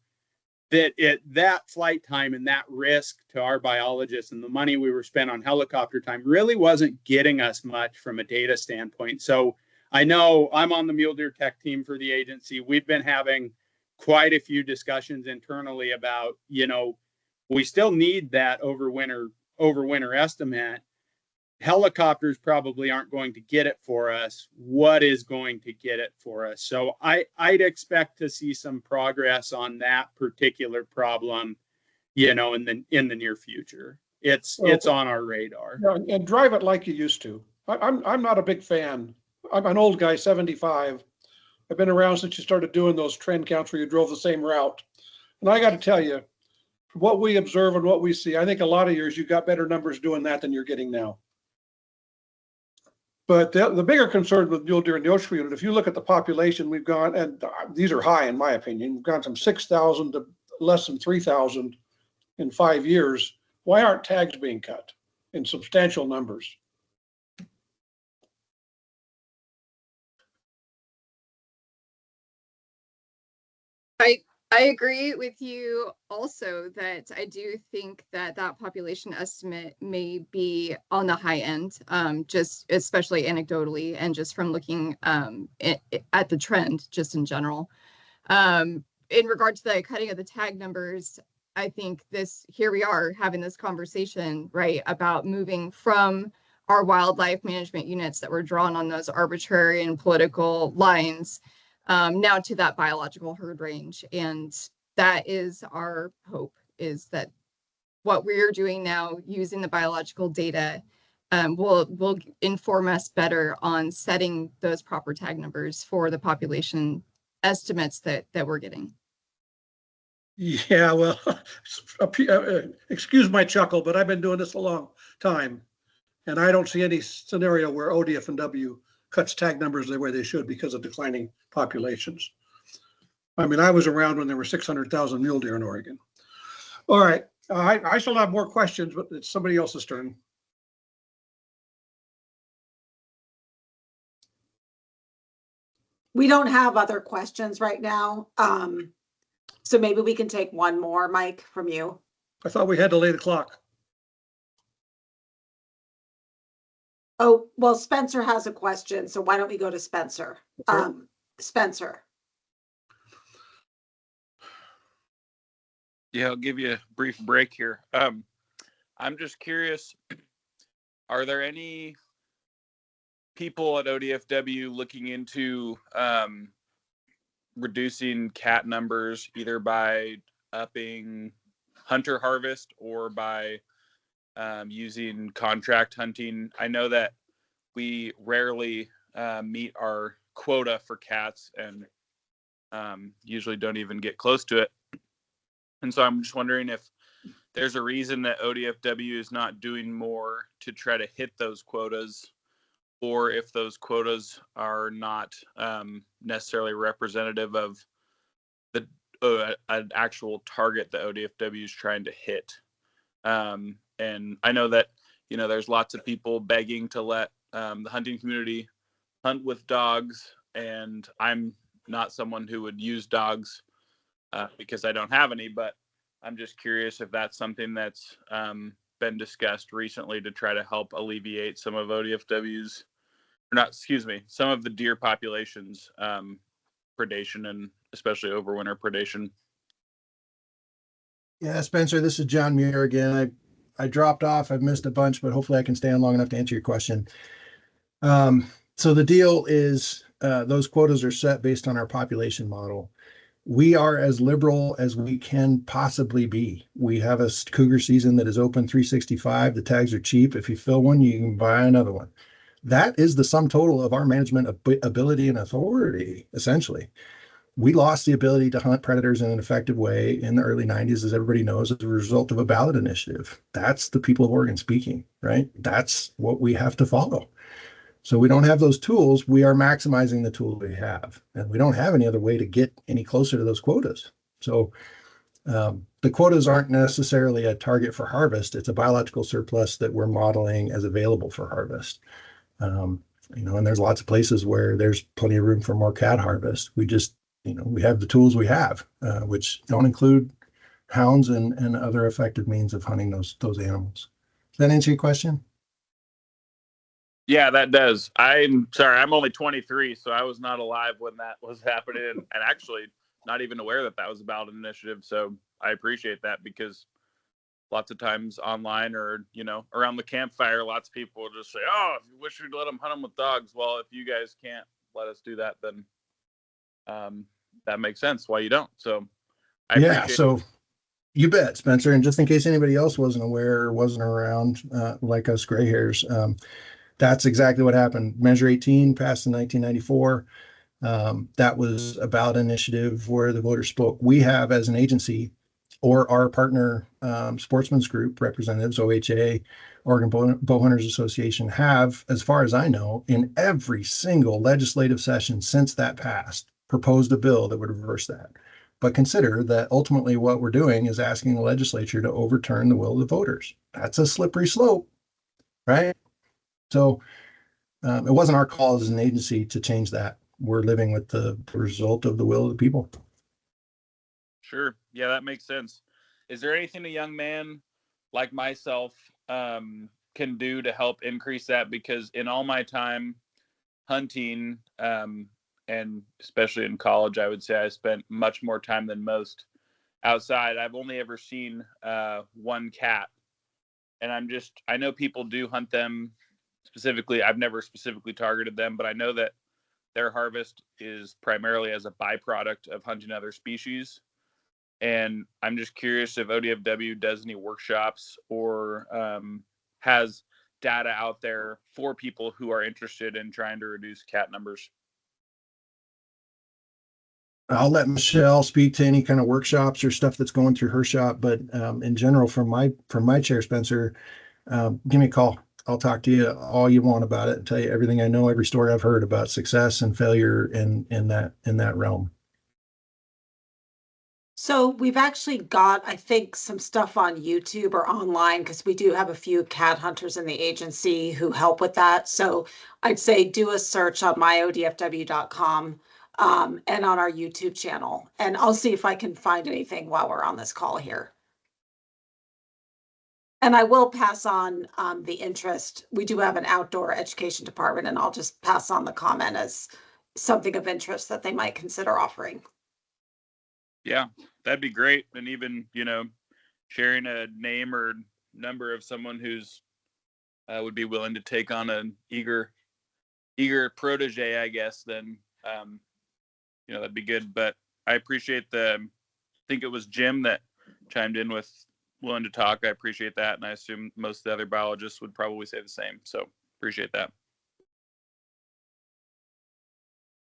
that flight time and that risk to our biologists and the money we were spent on helicopter time really wasn't getting us much from a data standpoint. So I know I'm on the mule deer tech team for the agency. We've been having quite a few discussions internally about, we still need that overwinter estimate. Helicopters probably aren't going to get it for us. What is going to get it for us? So I'd expect to see some progress on that particular problem, in the near future. It's on our radar. And drive it like you used to. I'm not a big fan. I'm an old guy, 75. I've been around since you started doing those trend counts where you drove the same route. And I got to tell you, what we observe and what we see, I think a lot of years you got better numbers doing that than you're getting now. But the bigger concern with mule deer in the Oshkosh unit, if you look at the population, we've gone, and these are high in my opinion, we've gone from 6,000 to less than 3,000 in 5 years. Why aren't tags being cut in substantial numbers? I agree with you also that I do think that population estimate may be on the high end, just especially anecdotally and just from looking at the trend just in general. In regard to the cutting of the tag numbers, I think here we are having this conversation, right, about moving from our wildlife management units that were drawn on those arbitrary and political lines now to that biological herd range. And that is our hope, is that what we're doing now using the biological data will inform us better on setting those proper tag numbers for the population estimates that we're getting. Yeah, well, excuse my chuckle, but I've been doing this a long time, and I don't see any scenario where ODF&W cuts tag numbers the way they should because of declining populations. I mean, I was around when there were 600,000 mule deer in Oregon. All right, I still have more questions, but it's somebody else's turn. We don't have other questions right now. So maybe we can take one more, Mike, from you. I thought we had to lay the clock. Oh, well, Spencer has a question, so why don't we go to Spencer? Okay. Spencer. Yeah, I'll give you a brief break here. I'm just curious, are there any people at ODFW looking into reducing cat numbers either by upping hunter harvest or by using contract hunting? I know that we rarely meet our quota for cats and usually don't even get close to it. And so I'm just wondering if there's a reason that ODFW is not doing more to try to hit those quotas, or if those quotas are not necessarily representative of the an actual target that ODFW is trying to hit. And I know that, there's lots of people begging to let the hunting community hunt with dogs, and I'm not someone who would use dogs because I don't have any, but I'm just curious if that's something that's been discussed recently to try to help alleviate some of ODFW's, some of the deer population's predation, and especially overwinter predation. Yeah, Spencer, this is John Muir again. I dropped off. I've missed a bunch, but hopefully I can stay on long enough to answer your question. So the deal is those quotas are set based on our population model. we are as liberal as we can possibly be. We have a cougar season that is open 365. The tags are cheap. If you fill one, you can buy another one. That is the sum total of our management ability and authority, essentially. We lost the ability to hunt predators in an effective way in the early 90s, as everybody knows, as a result of a ballot initiative. That's the people of Oregon speaking, right? That's what we have to follow. So we don't have those tools. We are maximizing the tool we have, and we don't have any other way to get any closer to those quotas. So the quotas aren't necessarily a target for harvest. It's a biological surplus that we're modeling as available for harvest. And there's lots of places where there's plenty of room for more cat harvest. We just, we have the tools we have, which don't include hounds and other effective means of hunting those animals. Does that answer your question? Yeah, that does. I'm sorry, I'm only 23, so I was not alive when that was happening, and actually not even aware that was a ballot initiative. So I appreciate that, because lots of times online or, around the campfire, lots of people will just say, oh, if you wish we'd let them hunt them with dogs. Well, if you guys can't let us do that, then that makes sense why you don't. So I appreciate you bet, Spencer. And just in case anybody else wasn't aware or wasn't around, like us gray hairs, that's exactly what happened. Measure 18 passed in 1994. That was a ballot initiative where the voters spoke. We have, as an agency, or our partner sportsman's group representatives, OHA, Oregon Bowhunters Association, have, as far as I know, in every single legislative session since that passed, proposed a bill that would reverse that. But consider that ultimately what we're doing is asking the legislature to overturn the will of the voters. That's a slippery slope, right? So it wasn't our call as an agency to change that. We're living with the result of the will of the people. Sure. Yeah, that makes sense. Is there anything a young man like myself can do to help increase that? Because in all my time hunting, and especially in college, I would say I spent much more time than most outside. I've only ever seen one cat. And I know people do hunt them specifically. I've never specifically targeted them, but I know that their harvest is primarily as a byproduct of hunting other species. And I'm just curious if ODFW does any workshops or has data out there for people who are interested in trying to reduce cat numbers. I'll let Michelle speak to any kind of workshops or stuff that's going through her shop. But in general, from my chair, Spencer, give me a call. I'll talk to you all you want about it and tell you everything I know, every story I've heard about success and failure in that realm. So we've actually got, I think, some stuff on YouTube or online, because we do have a few cat hunters in the agency who help with that. So I'd say do a search on myodfw.com and on our YouTube channel. And I'll see if I can find anything while we're on this call here. And I will pass on the interest. We do have an outdoor education department, and I'll just pass on the comment as something of interest that they might consider offering. Yeah, that'd be great. And even, sharing a name or number of someone who's would be willing to take on an eager protege, I guess, then, that'd be good. But I appreciate I think it was Jim that chimed in with willing to talk. I appreciate that. And I assume most of the other biologists would probably say the same. So appreciate that.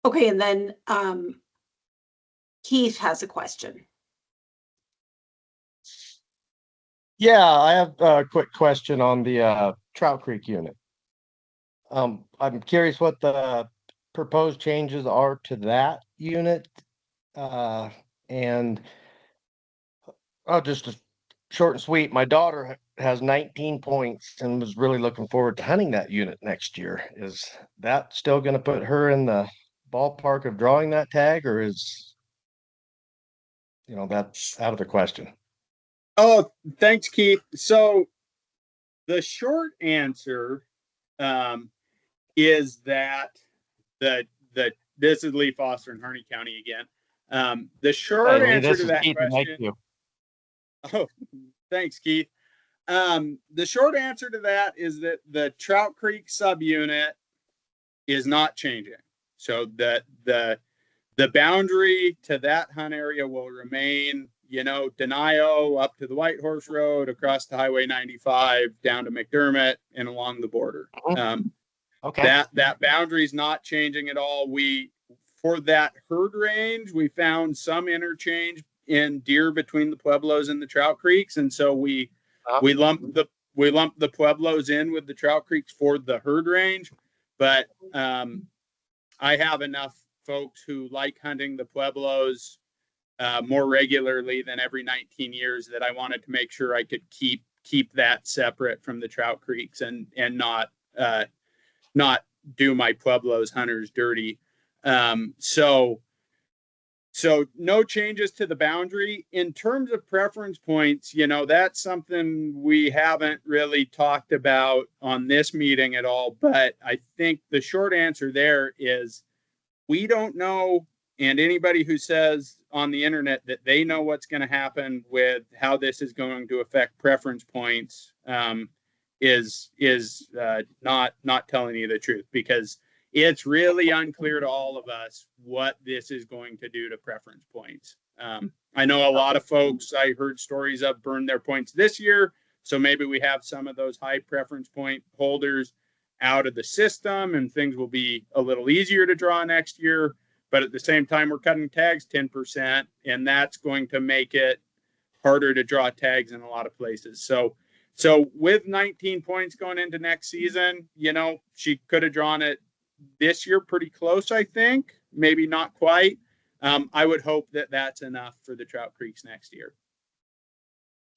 Okay. And then Keith has a question. Yeah, I have a quick question on the Trout Creek unit. I'm curious what the proposed changes are to that unit. And just short and sweet, my daughter has 19 points and was really looking forward to hunting that unit next year. Is that still going to put her in the ballpark of drawing that tag, or is that's out of the question? Oh, thanks, Keith. So the short answer is that this is Lee Foster in Harney County again. The short answer to that question. Oh, thanks, Keith. The short answer to that is that the Trout Creek subunit is not changing. So the The boundary to that hunt area will remain, Denio up to the White Horse Road, across to Highway 95, down to McDermott and along the border. Okay. That boundary is not changing at all. For that herd range, we found some interchange in deer between the Pueblos and the Trout Creeks, and so we lumped the Pueblos in with the Trout Creeks for the herd range. But I have enough folks who like hunting the Pueblos more regularly than every 19 years that I wanted to make sure I could keep that separate from the Trout Creeks and not do my Pueblos hunters dirty. So no changes to the boundary. In terms of preference points, that's something we haven't really talked about on this meeting at all. But I think the short answer there is we don't know. And anybody who says on the internet that they know what's going to happen with how this is going to affect preference points is not telling you the truth, because it's really unclear to all of us what this is going to do to preference points. I know a lot of folks, I heard stories of, burned their points this year. So maybe we have some of those high preference point holders out of the system and things will be a little easier to draw next year. But at the same time, we're cutting tags 10%, and that's going to make it harder to draw tags in a lot of places. So with 19 points going into next season, she could have drawn it this year pretty close, I think. Maybe not quite. I would hope that that's enough for the Trout Creeks next year.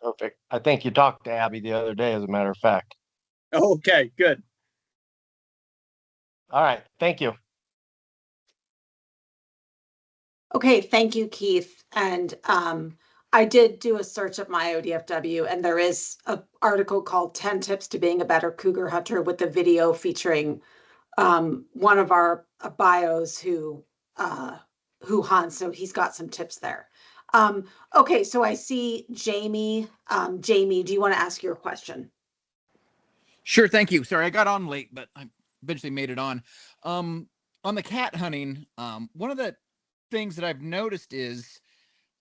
Perfect. I think you talked to Abby the other day, as a matter of fact. Okay, good. All right. Thank you. Okay, thank you, Keith. And I did do a search of my ODFW, and there is an article called 10 Tips to Being a Better Cougar Hunter with a video featuring one of our bios who hunts. So he's got some tips there. Okay, so I see Jamie. Jamie, do you want to ask your question? Sure, thank you. Sorry, I got on late, but I eventually made it on. On the cat hunting, one of the things that I've noticed is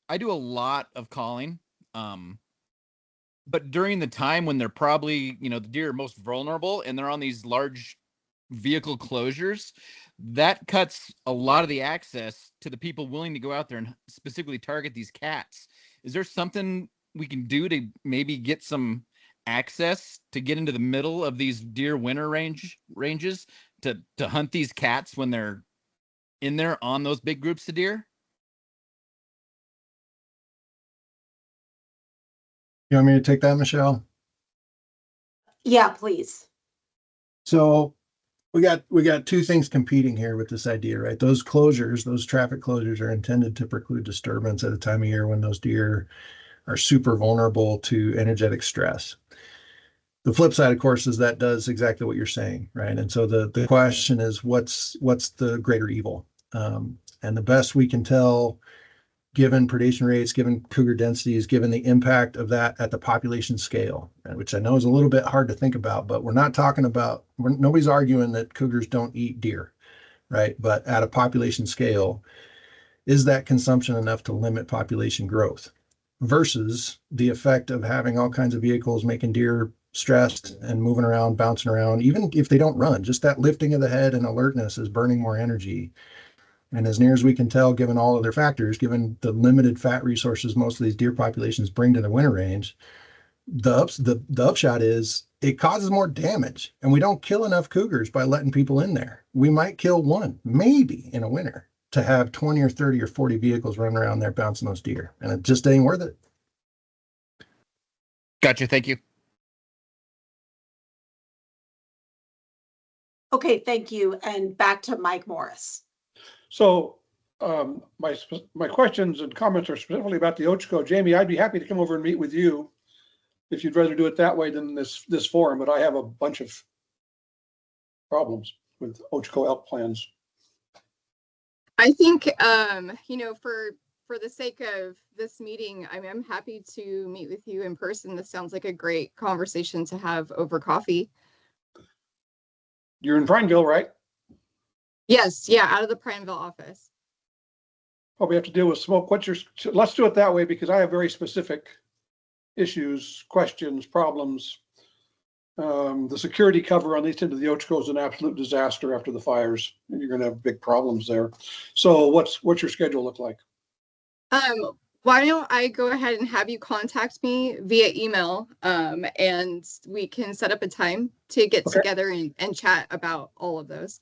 I do a lot of calling, but during the time when they're probably, the deer are most vulnerable and they're on these large vehicle closures, that cuts a lot of the access to the people willing to go out there and specifically target these cats. Is there something we can do to maybe get some access to get into the middle of these deer winter ranges to hunt these cats when they're in there on those big groups of deer? You want me to take that, Michelle? Yeah, please. So we got two things competing here with this idea, right? Those closures, those traffic closures, are intended to preclude disturbance at a time of year when those deer are super vulnerable to energetic stress. The flip side, of course, is that does exactly what you're saying, right? And so the question is, what's the greater evil? And the best we can tell, given predation rates, given cougar densities, given the impact of that at the population scale, which I know is a little bit hard to think about, but we're not talking about, nobody's arguing that cougars don't eat deer, right? But at a population scale, is that consumption enough to limit population growth versus the effect of having all kinds of vehicles making deer stressed and moving around, bouncing around, even if they don't run, just that lifting of the head and alertness is burning more energy. And as near as we can tell, given all of their factors, given the limited fat resources most of these deer populations bring to the winter range, the upshot is it causes more damage. And we don't kill enough cougars by letting people in there. We might kill one, maybe in a winter, to have 20 or 30 or 40 vehicles running around there bouncing those deer. And it just ain't worth it. Gotcha. Thank you. Okay, thank you. And back to Mike Morris. So my questions and comments are specifically about the Ochoco. Jamie, I'd be happy to come over and meet with you if you'd rather do it that way than this forum, but I have a bunch of problems with Ochoco elk plans. I think, for the sake of this meeting, I'm happy to meet with you in person. This sounds like a great conversation to have over coffee. You're in Prineville, right? Yes, yeah, out of the Prineville office. probably have to deal with smoke. Let's do it that way because I have very specific issues, questions, problems. The security cover on the east end of the Ocho is an absolute disaster after the fires. And you're going to have big problems there. So what's your schedule look like? Why don't I go ahead and have you contact me via email, and we can set up a time to get together and chat about all of those.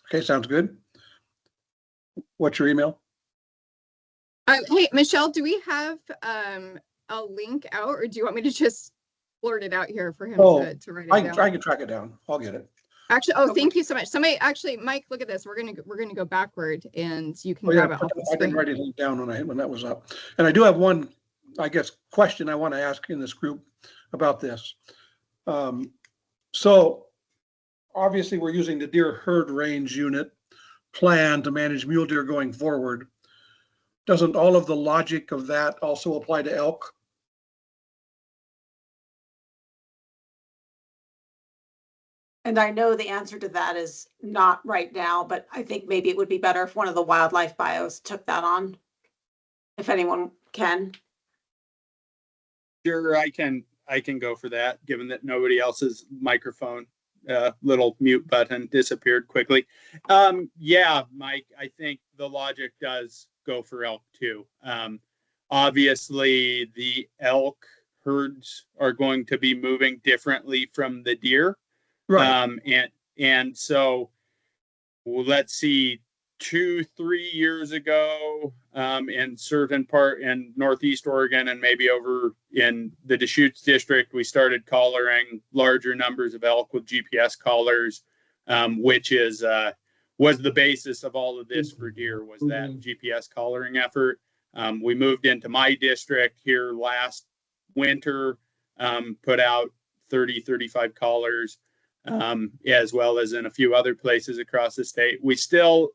Okay, sounds good. What's your email? Hey, Michelle, do we have a link out, or do you want me to just blurt it out here for him to write it down? I can track it down. I'll get it. Actually, thank you so much. Mike, look at this. We're gonna go backward, and you can grab it off the I didn't screen. write it down when that was up. And I do have one, I guess, question I want to ask in this group about this. So obviously we're using the deer herd range unit plan to manage mule deer going forward. Doesn't all of the logic of that also apply to elk? And I know the answer to that is not right now, but I think maybe it would be better if one of the wildlife bios took that on, if anyone can. Sure, I can go for that, given that nobody else's microphone little mute button disappeared quickly. Yeah, Mike, I think the logic does go for elk too. Obviously, the elk herds are going to be moving differently from the deer. Right. And so let's see, 2-3 years ago, in certain part in Northeast Oregon and maybe over in the Deschutes district, we started collaring larger numbers of elk with GPS collars, which was the basis of all of this for deer, was that GPS collaring effort. We moved into my district here last winter, put out 30-35 collars, as well as in a few other places across the state. We still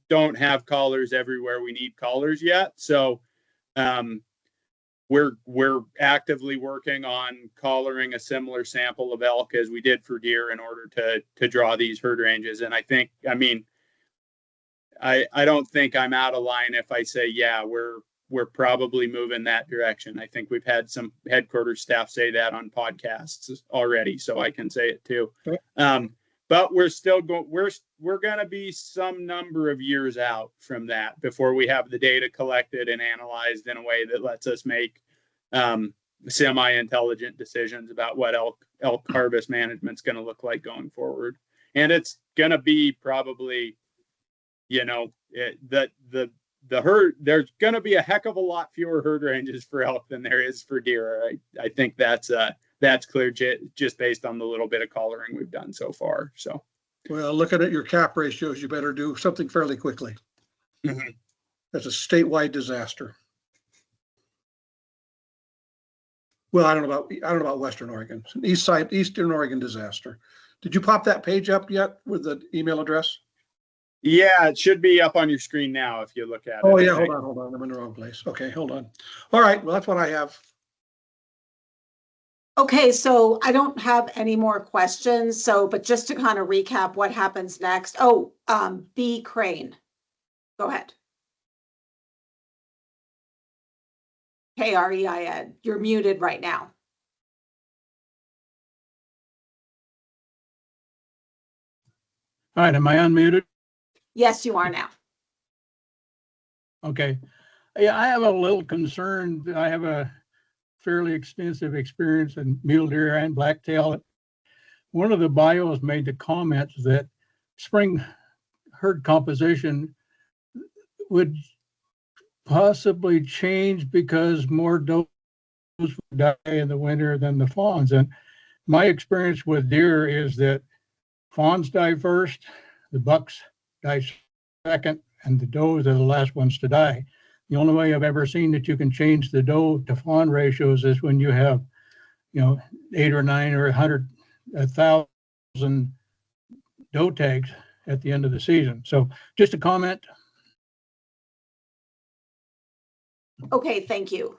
don't have collars everywhere we need collars yet. So we're actively working on collaring a similar sample of elk as we did for deer in order to draw these herd ranges. And I don't think I'm out of line if I say, yeah, we're probably moving that direction. I think we've had some headquarters staff say that on podcasts already, so I can say it too. Okay. But we're still we're going to be some number of years out from that before we have the data collected and analyzed in a way that lets us make semi-intelligent decisions about what elk harvest management is going to look like going forward. And it's going to be probably, the herd, there's going to be a heck of a lot fewer herd ranges for elk than there is for deer. I think that's clear just based on the little bit of collaring we've done so far. So, well, looking at your cap ratios, you better do something fairly quickly. Mm-hmm. That's a statewide disaster. Well, I don't know about Western Oregon. It's an Eastern Oregon disaster. Did you pop that page up yet with the email address? Yeah, it should be up on your screen now if you look at it. Oh yeah, hold on. I'm in the wrong place. Okay, hold on. All right, well, that's what I have. Okay, so I don't have any more questions. But just to kind of recap what happens next. B. Crane. Go ahead. Krein. You're muted right now. All right, am I unmuted? Yes, you are now. Okay. Yeah, I have a little concern. I have a fairly extensive experience in mule deer and blacktail. One of the bios made the comment that spring herd composition would possibly change because more does would die in the winter than the fawns. And my experience with deer is that fawns die first, the bucks die second, and the does are the last ones to die. The only way I've ever seen that you can change the doe to fawn ratios is when you have, 8 or 9 or 1,000 doe tags at the end of the season. So just a comment. Okay, thank you.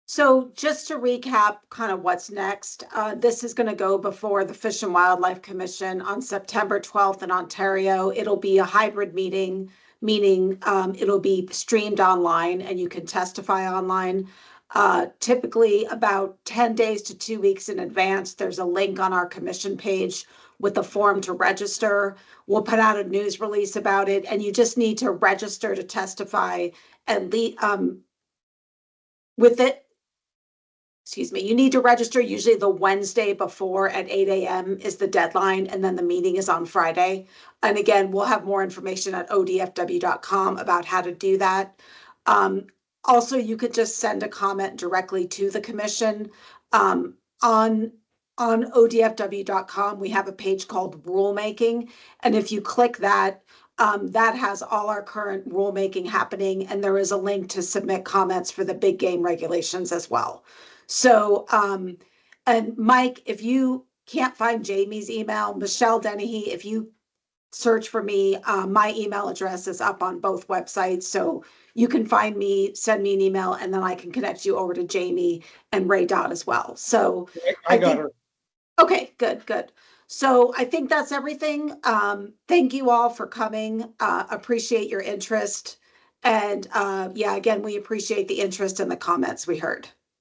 So just to recap kind of what's next, this is going to go before the Fish and Wildlife Commission on September 12th in Ontario. It'll be a hybrid meeting meaning it'll be streamed online and you can testify online. Typically about 10 days to 2 weeks in advance, there's a link on our commission page with a form to register. We'll put out a news release about it, and you just need to register to testify and with it. Excuse me, you need to register usually the Wednesday before at 8 a.m. is the deadline, and then the meeting is on Friday. And again, we'll have more information at odfw.com about how to do that. Also, you could just send a comment directly to the commission. On odfw.com, we have a page called rulemaking. And if you click that, that has all our current rulemaking happening. And there is a link to submit comments for the big game regulations as well. So, and Mike, if you can't find Jamie's email, Michelle Dennehy, if you search for me, my email address is up on both websites. So you can find me, send me an email, and then I can connect you over to Jamie and Ray Dodd as well. So I got her. Okay, good, good. So I think that's everything. Thank you all for coming. Appreciate your interest. And yeah, again, we appreciate the interest and the comments we heard.